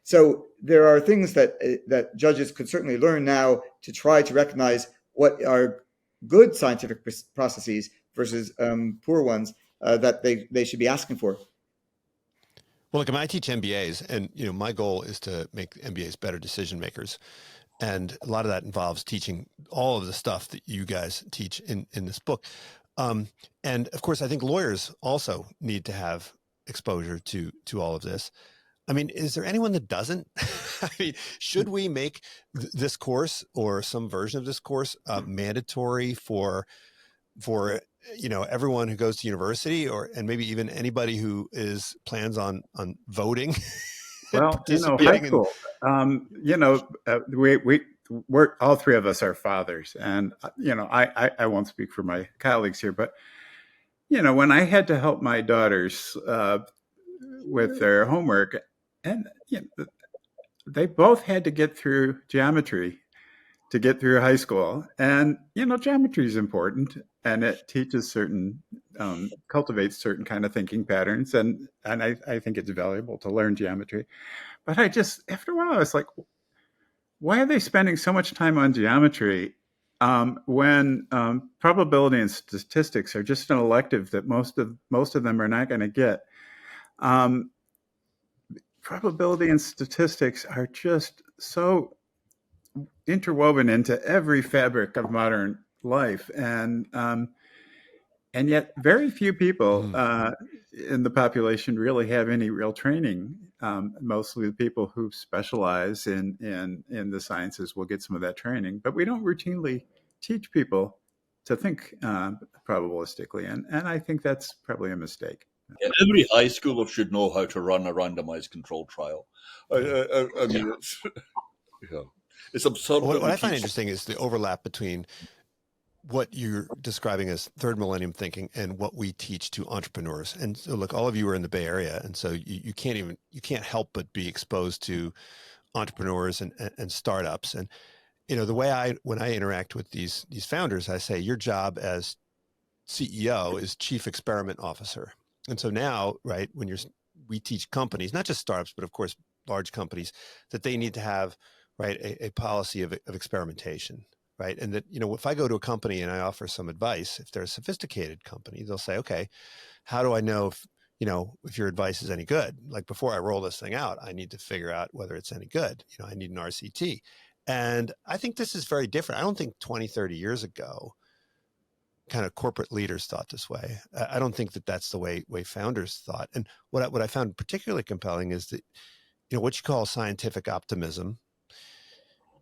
So there are things that judges could certainly learn now to try to recognize what are good scientific processes versus poor ones that they should be asking for. Well, look, I teach MBAs, and my goal is to make MBAs better decision makers, and a lot of that involves teaching all of the stuff that you guys teach in this book. And of course, I think lawyers also need to have exposure to all of this. I mean, is there anyone that doesn't? I mean, should we make this course or some version of this course mandatory for everyone who goes to university, and maybe even anybody who plans on voting? Well, high school. We're all three of us are fathers, and I won't speak for my colleagues here, but when I had to help my daughters with their homework, and they both had to get through geometry to get through high school, and geometry is important, and it teaches cultivates certain kind of thinking patterns, and I think it's valuable to learn geometry. But after a while, I was like, why are they spending so much time on geometry when probability and statistics are just an elective that most of them are not going to get? Probability and statistics are just so interwoven into every fabric of modern life, and yet very few people in the population really have any real training. Mostly the people who specialize in the sciences will get some of that training, but we don't routinely teach people to think probabilistically, and I think that's probably a mistake. Every high schooler should know how to run a randomized controlled trial. I mean, it's absurd. What I find interesting is the overlap between what you're describing as third millennium thinking and what we teach to entrepreneurs. And so, look, all of you are in the Bay Area, and so you can't help but be exposed to entrepreneurs and startups. And the way when I interact with these founders, I say your job as CEO is chief experiment officer. And so now, right, we teach companies, not just startups, but of course large companies, that they need to have a policy of experimentation. Right. And that, if I go to a company and I offer some advice, if they're a sophisticated company, they'll say, okay, how do I know if your advice is any good? Like, before I roll this thing out, I need to figure out whether it's any good. I need an RCT. And I think this is very different. I don't think 20, 30 years ago, kind of corporate leaders thought this way. I don't think that that's the way founders thought. And what I found particularly compelling is that, what you call scientific optimism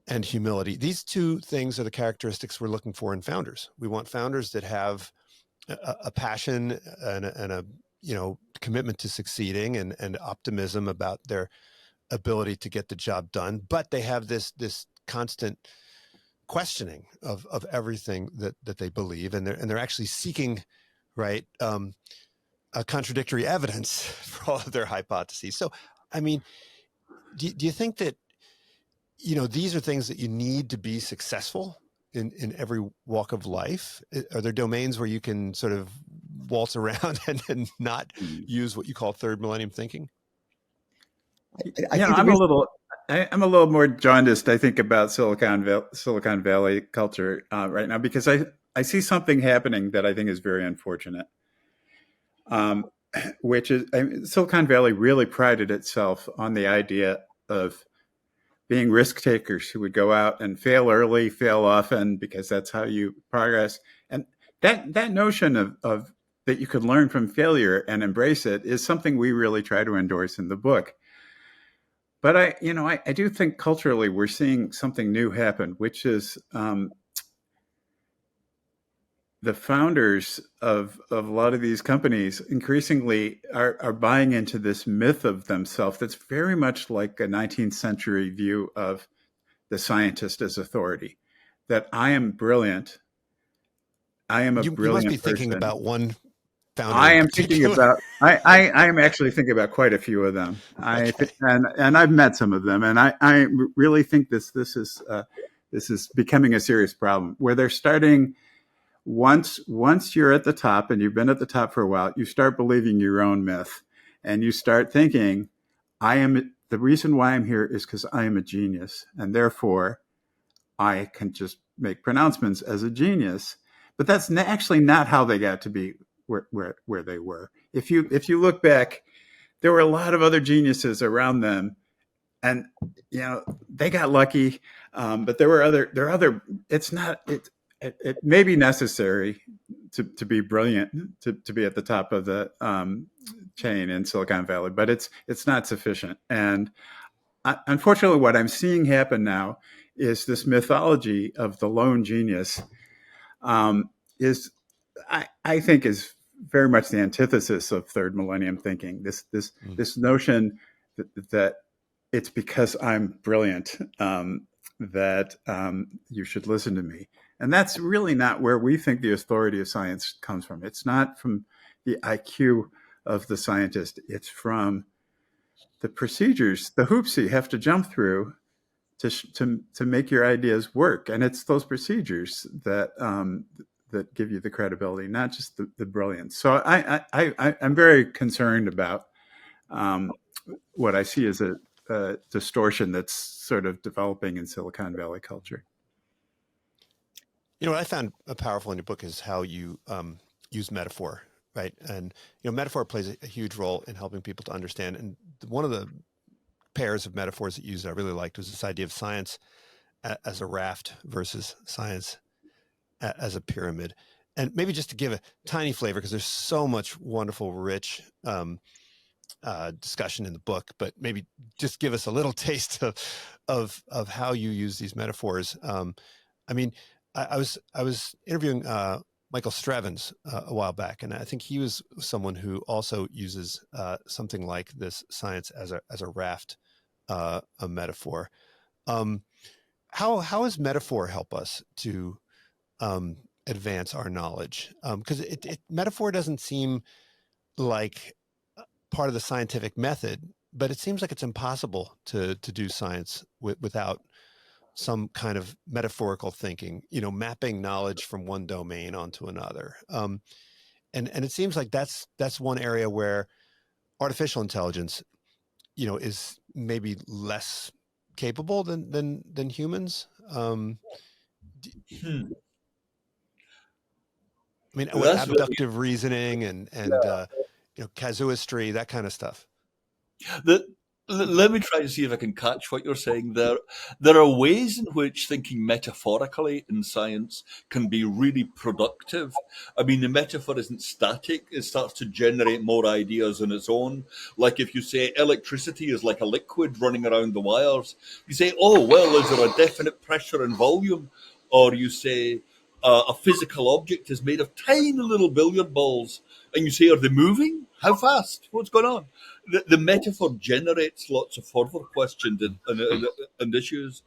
and humility. These two things are the characteristics we're looking for in founders. We want founders that have a passion and a commitment to succeeding and optimism about their ability to get the job done, but they have this constant questioning of everything that they believe, and they're actually seeking a contradictory evidence for all of their hypotheses. So, I mean, do you think that these are things that you need to be successful in every walk of life? Are there domains where you can sort of waltz around and not use what you call third millennium thinking? I'm a little I'm a little more jaundiced, I think, about Silicon Valley culture right now, because I see something happening that I think is very unfortunate, um, which is Silicon Valley really prided itself on the idea of being risk takers who would go out and fail early, fail often, because that's how you progress. And that notion of that you could learn from failure and embrace it is something we really try to endorse in the book. But I do think culturally we're seeing something new happen, which is the founders of a lot of these companies increasingly are buying into this myth of themselves that's very much like a 19th century view of the scientist as authority, that I am brilliant. I am a You must be brilliant thinking person. about one founder I in am thinking particular. about. I am actually thinking about quite a few of them. Okay. And I've met some of them, and I really think this is becoming a serious problem where they're starting. Once you're at the top and you've been at the top for a while, you start believing your own myth, and you start thinking, the reason why I'm here is because I am a genius, and therefore I can just make pronouncements as a genius. But that's actually not how they got to be where they were. If you look back, there were a lot of other geniuses around them, and they got lucky. But there are other. It's not. It may be necessary to be brilliant to be at the top of the chain in Silicon Valley, but it's not sufficient. And unfortunately, what I'm seeing happen now is this mythology of the lone genius is I think is very much the antithesis of third millennium thinking. This notion that it's because I'm brilliant that you should listen to me, and that's really not where we think the authority of science comes from. It's not from the IQ of the scientist. It's from the procedures, the hoops you have to jump through to make your ideas work, and it's those procedures that that give you the credibility, not just the brilliance. So I'm very concerned about what I see as a distortion that's sort of developing in Silicon Valley culture. What I found powerful in your book is how you use metaphor, right? And metaphor plays a huge role in helping people to understand. And one of the pairs of metaphors that you used that I really liked was this idea of science as a raft versus science as a pyramid. And maybe just to give a tiny flavor, because there's so much wonderful, rich discussion in the book, but maybe just give us a little taste of how you use these metaphors. I mean, I was interviewing Michael Strevens a while back, and I think he was someone who also uses something like this science as a raft, a metaphor. How does metaphor help us to advance our knowledge? Because metaphor doesn't seem like part of the scientific method, but it seems like it's impossible to do science without some kind of metaphorical thinking, mapping knowledge from one domain onto another. And it seems like that's one area where artificial intelligence, is maybe less capable than humans. I mean, what That's very abductive reasoning and casuistry, that kind of stuff. the, let me try to see if I can catch what you're saying there. There are ways in which thinking metaphorically in science can be really productive. I mean, the metaphor isn't static. It starts to generate more ideas on its own. Like if you say electricity is like a liquid running around the wires, you say, oh, well, is there a definite pressure and volume? Or you say a physical object is made of tiny little billiard balls. And you say, are they moving? How fast? What's going on? The metaphor generates lots of further questions and issues.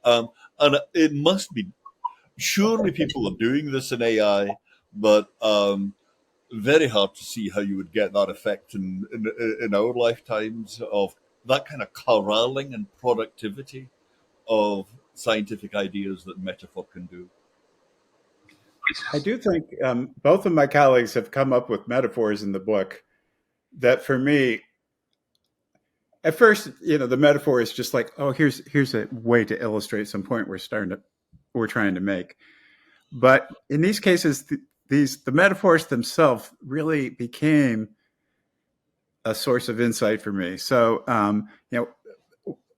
And it must be, surely people are doing this in AI, but very hard to see how you would get that effect in our lifetimes of that kind of corralling and productivity of scientific ideas that metaphor can do. I do think both of my colleagues have come up with metaphors in the book that, for me, at first, the metaphor is just like, oh, here's a way to illustrate some point we're trying to make. But in these cases, the metaphors themselves really became a source of insight for me. So,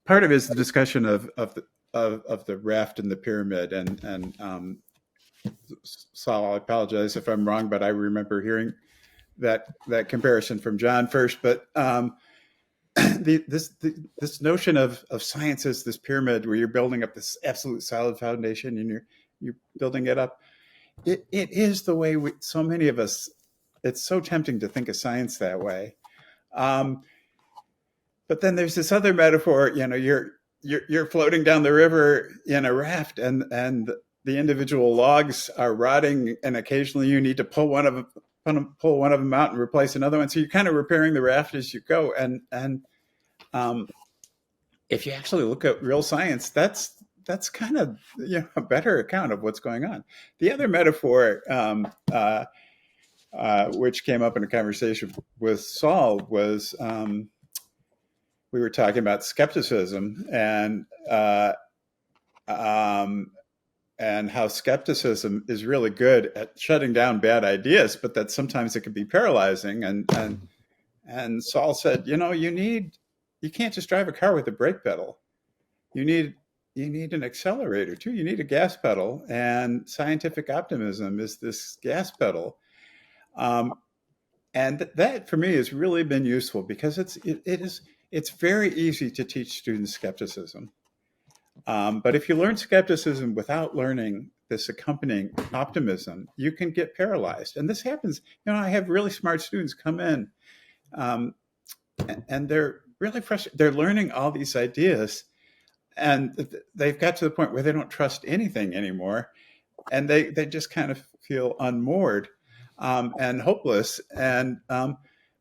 part of it is the discussion of the raft and the pyramid, and Saul, I apologize if I'm wrong, but I remember hearing that comparison from John first. But this notion of science as this pyramid where you're building up this absolute solid foundation and you're building it up. It is the way so many of us. It's so tempting to think of science that way. But then there's this other metaphor. You're floating down the river in a raft, and the individual logs are rotting, and occasionally you need to pull one of them out and replace another one. So you're kind of repairing the raft as you go. And if you actually look at real science, that's kind of a better account of what's going on. The other metaphor, which came up in a conversation with Saul, was we were talking about skepticism and how skepticism is really good at shutting down bad ideas, but that sometimes it can be paralyzing. And Saul said, you can't just drive a car with a brake pedal. You need an accelerator too. You need a gas pedal, and scientific optimism is this gas pedal. And that for me has really been useful because it's very easy to teach students skepticism. But if you learn skepticism without learning this accompanying optimism, you can get paralyzed. And this happens. I have really smart students come in, and they're really frustrated. They're learning all these ideas, and they've got to the point where they don't trust anything anymore, and they just kind of feel unmoored and hopeless. And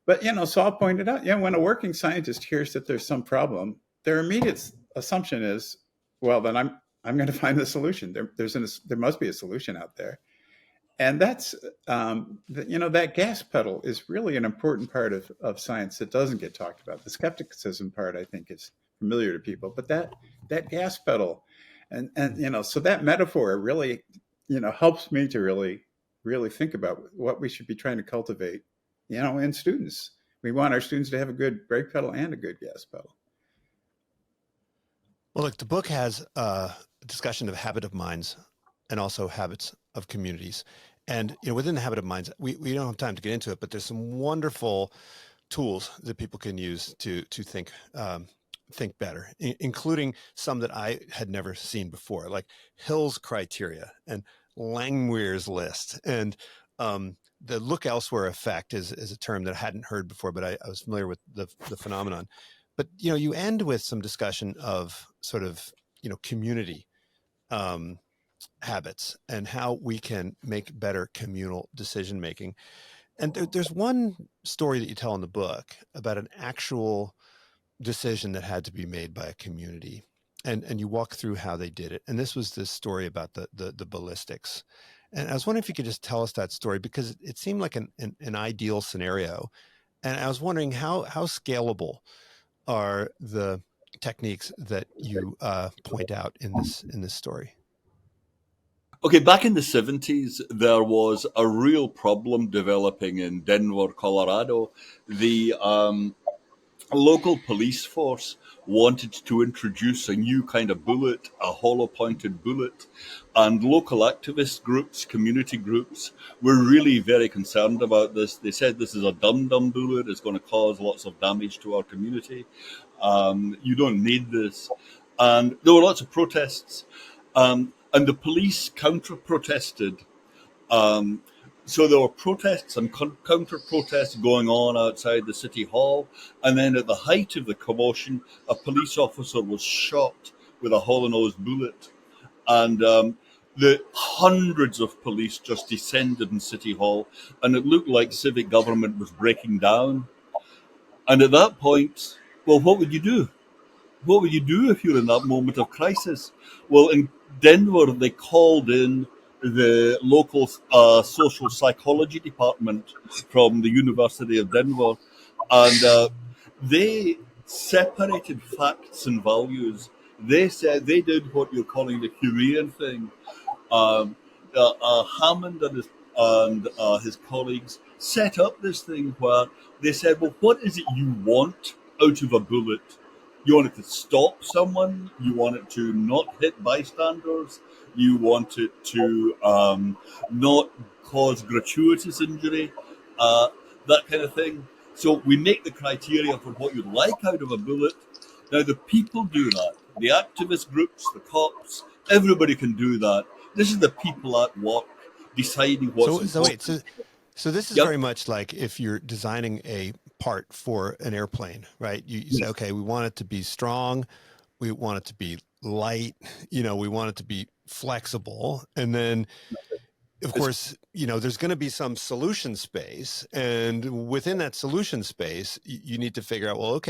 but Saul pointed out, when a working scientist hears that there's some problem, their immediate assumption is, well, then I'm going to find the solution. There must be a solution out there. And that's, that gas pedal is really an important part of science that doesn't get talked about. The skepticism part, I think, is familiar to people, but that gas pedal and so that metaphor really, helps me to really, really think about what we should be trying to cultivate, in students. We want our students to have a good brake pedal and a good gas pedal. Well, look, the book has a discussion of habit of minds and also habits of communities. And within the habit of minds, we don't have time to get into it, but there's some wonderful tools that people can use to think better, including some that I had never seen before, like Hill's criteria and Langmuir's list. And the look elsewhere effect is a term that I hadn't heard before, but I was familiar with the phenomenon. But you end with some discussion of sort of community habits and how we can make better communal decision making. And there's one story that you tell in the book about an actual decision that had to be made by a community, and you walk through how they did it. And this was this story about the ballistics. And I was wondering if you could just tell us that story, because it seemed like an ideal scenario. And I was wondering how scalable are the techniques that you point out in this story. Okay, back in the 70s, there was a real problem developing in Denver, Colorado. The local police force wanted to introduce a new kind of bullet, a hollow-pointed bullet, and local activist groups, community groups, were really very concerned about this. They said this is a dum-dum bullet, it's going to cause lots of damage to our community. You don't need this. And there were lots of protests. And the police counter-protested. So there were protests and counter-protests going on outside the city hall. And then at the height of the commotion, a police officer was shot with a hollow-nosed bullet. And the hundreds of police just descended in City Hall. And it looked like civic government was breaking down. And at that point, well, what would you do? What would you do if you're in that moment of crisis? Well, in Denver, they called in the local social psychology department from the University of Denver, and they separated facts and values. They said they did what you're calling the Humean thing. Hammond and his colleagues set up this thing where they said, well, what is it you want out of a bullet? You want it to stop someone? You want it to not hit bystanders? You want it to not cause gratuitous injury? That kind of thing. So we make the criteria for what you'd like out of a bullet. Now, the people do that. The activist groups, the cops, everybody can do that. This is the people at work deciding what's important. So this is Yep. very much like if you're designing a part for an airplane, right? You say, okay, we want it to be strong, we want it to be light, we want it to be flexible, and then of course, there's going to be some solution space, and within that solution space, you need to figure out,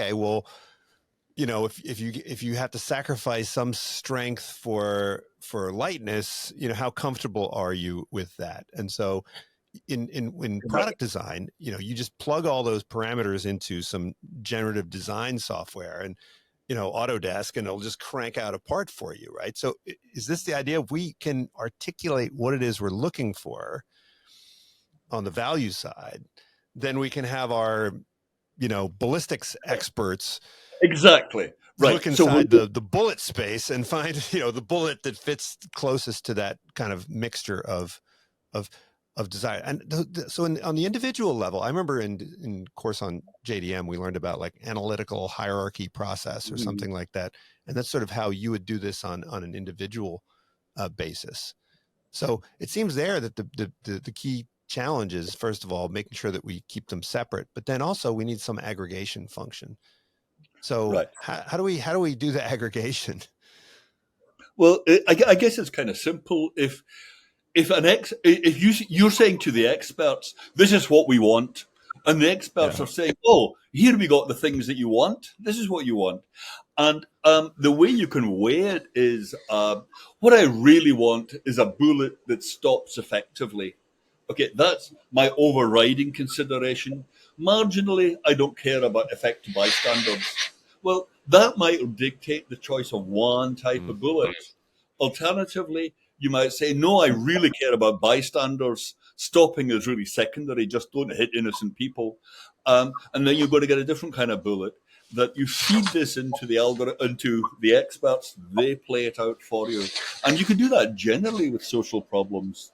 if you have to sacrifice some strength for lightness, how comfortable are you with that? And so in product design, you just plug all those parameters into some generative design software and Autodesk, and it'll just crank out a part for you, right? So is this the idea? If we can articulate what it is we're looking for on the value side, then we can have our ballistics experts Exactly. Right. look inside the bullet space and find the bullet that fits closest to that kind of mixture of desire. And so on the individual level, I remember in course on JDM, we learned about like analytical hierarchy process or something like that. And that's sort of how you would do this on an individual basis. So it seems there that the key challenge is, first of all, making sure that we keep them separate, but then also we need some aggregation function. So Right. how do we do the aggregation? Well, I guess it's kind of simple. If you're saying to the experts, this is what we want, and the experts are saying, oh, here we got the things that you want. This is what you want. And the way you can weigh it is, what I really want is a bullet that stops effectively. Okay, that's my overriding consideration. Marginally, I don't care about effect to bystanders. Well, that might dictate the choice of one type of bullet. Alternatively, you might say, no, I really care about bystanders. Stopping is really secondary. Just don't hit innocent people. And then you've got to get a different kind of bullet that you feed this into the into the experts. They play it out for you. And you can do that generally with social problems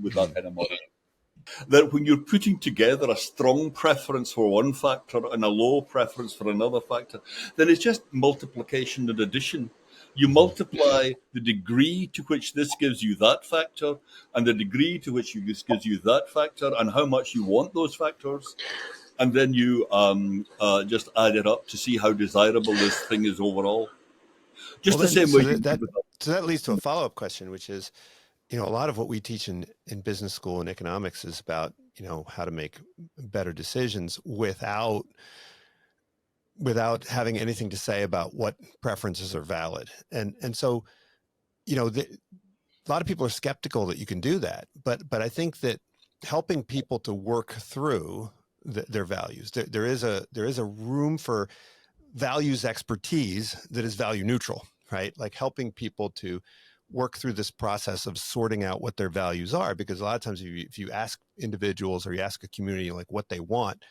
with that kind of model. That when you're putting together a strong preference for one factor and a low preference for another factor, then it's just multiplication and addition. You multiply the degree to which this gives you that factor and the degree to which this gives you that factor and how much you want those factors. And then you just add it up to see how desirable this thing is overall. Just the same way. So that leads to a follow-up question, which is, a lot of what we teach in business school and economics is about, how to make better decisions without having anything to say about what preferences are valid. And so, a lot of people are skeptical that you can do that, but I think that helping people to work through their values, there is a room for values expertise that is value neutral, right? Like helping people to work through this process of sorting out what their values are, because a lot of times if you ask individuals or you ask a community like what they want,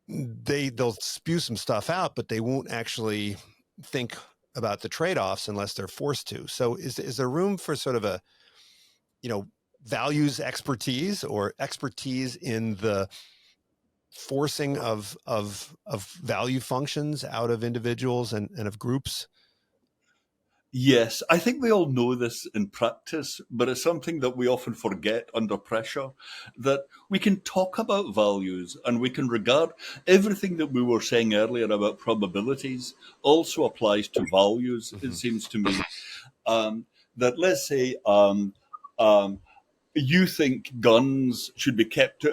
they'll spew some stuff out, but they won't actually think about the trade-offs unless they're forced to. So is there room for sort of a, values expertise or expertise in the forcing of value functions out of individuals and of groups? Yes, I think we all know this in practice, but it's something that we often forget under pressure, that we can talk about values and we can regard everything that we were saying earlier about probabilities also applies to values, it seems to me. That let's say you think guns should be kept,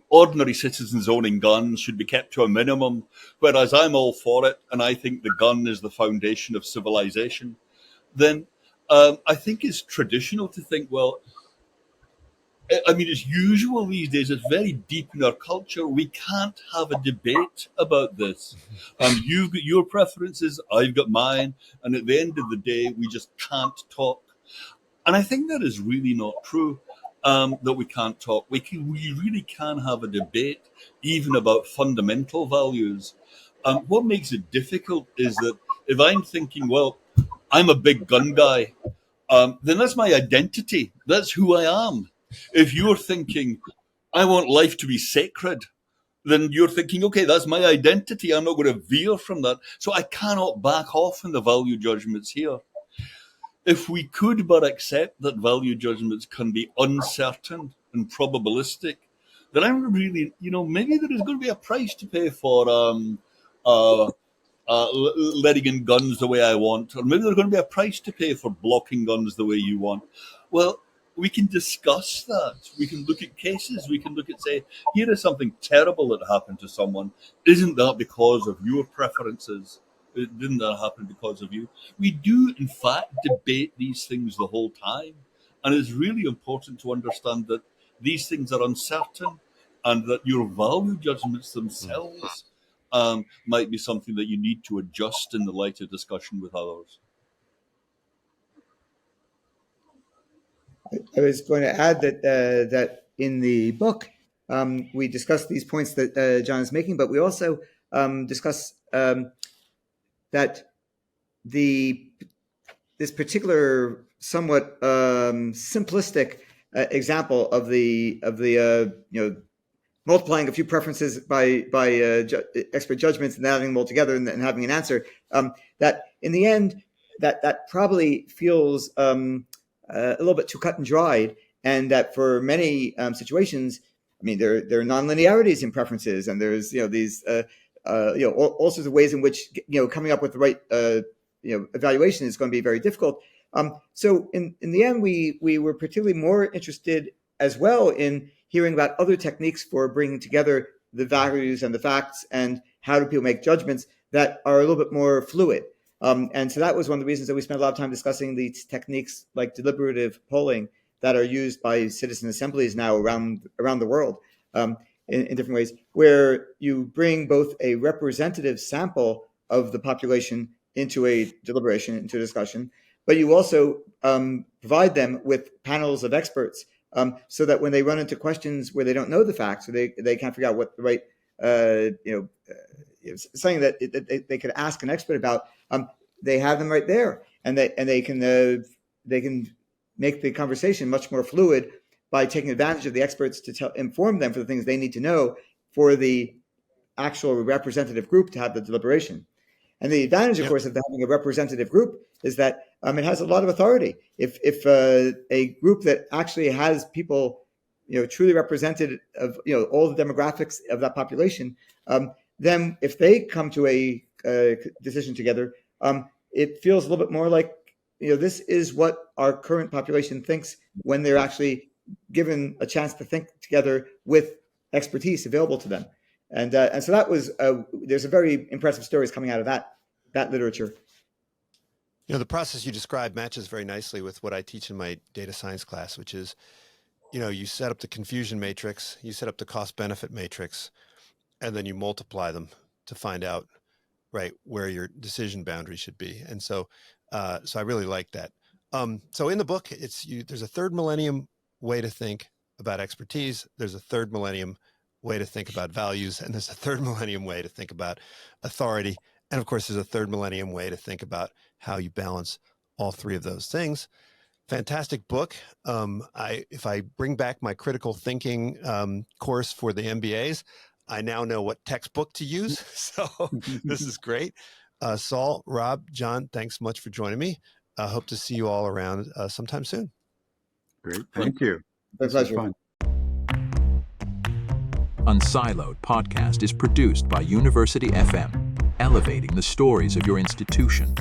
ordinary citizens owning guns should be kept to a minimum, whereas I'm all for it and I think the gun is the foundation of civilization, then I think it's traditional to think, well, I mean, it's usual these days. It's very deep in our culture. We can't have a debate about this. You've got your preferences, I've got mine, and at the end of the day, we just can't talk. And I think that is really not true. That we can't talk. We really can have a debate, even about fundamental values. What makes it difficult is that if I'm thinking, well, I'm a big gun guy, then that's my identity. That's who I am. If you're thinking, I want life to be sacred, then you're thinking, okay, that's my identity. I'm not going to veer from that. So I cannot back off in the value judgments here. If we could but accept that value judgments can be uncertain and probabilistic, then I'm really, maybe there is going to be a price to pay for letting in guns the way I want, or maybe there's going to be a price to pay for blocking guns the way you want. Well, we can discuss that. We can look at cases. We can look at, say, here is something terrible that happened to someone. Isn't that because of your preferences? Didn't that happen because of you? We do, in fact, debate these things the whole time. And it's really important to understand that these things are uncertain and that your value judgments themselves might be something that you need to adjust in the light of discussion with others. I was going to add that in the book, we discuss these points that John is making, but we also discuss that this particular somewhat simplistic example of the multiplying a few preferences by expert judgments and adding them all together and having an answer, that in the end that probably feels a little bit too cut and dried, and that for many situations, I mean, there are nonlinearities in preferences, and there's these all sorts of ways in which coming up with the right evaluation is going to be very difficult. So in the end, we were particularly more interested as well in hearing about other techniques for bringing together the values and the facts, and how do people make judgments that are a little bit more fluid. And so that was one of the reasons that we spent a lot of time discussing these techniques like deliberative polling that are used by citizen assemblies now around the world in different ways, where you bring both a representative sample of the population into a deliberation, into a discussion, but you also provide them with panels of experts so that when they run into questions where they don't know the facts, or they can't figure out what the right, something that they could ask an expert about, they have them right there, and they can make the conversation much more fluid by taking advantage of the experts to inform them for the things they need to know for the actual representative group to have the deliberation. And the advantage, of course, of having a representative group is that it has a lot of authority. If a group that actually has people, truly represented of all the demographics of that population, then if they come to a decision together, it feels a little bit more like this is what our current population thinks when they're actually given a chance to think together with expertise available to them. And so that was there's a very impressive stories coming out of that literature. The process you described matches very nicely with what I teach in my data science class, which is, you set up the confusion matrix, you set up the cost benefit matrix, and then you multiply them to find out where your decision boundary should be. And so I really like that. So in the book, there's a third millennium way to think about expertise. There's a third millennium way to think about values, and there's a third millennium way to think about authority. And of course, there's a third millennium way to think about how you balance all three of those things. Fantastic book. If I bring back my critical thinking course for the MBAs, I now know what textbook to use. So this is great. Saul, Rob, John, thanks much for joining me. I hope to see you all around sometime soon. Great. Thank you. My pleasure. Fun. unSILOed podcast is produced by University FM, elevating the stories of your institution.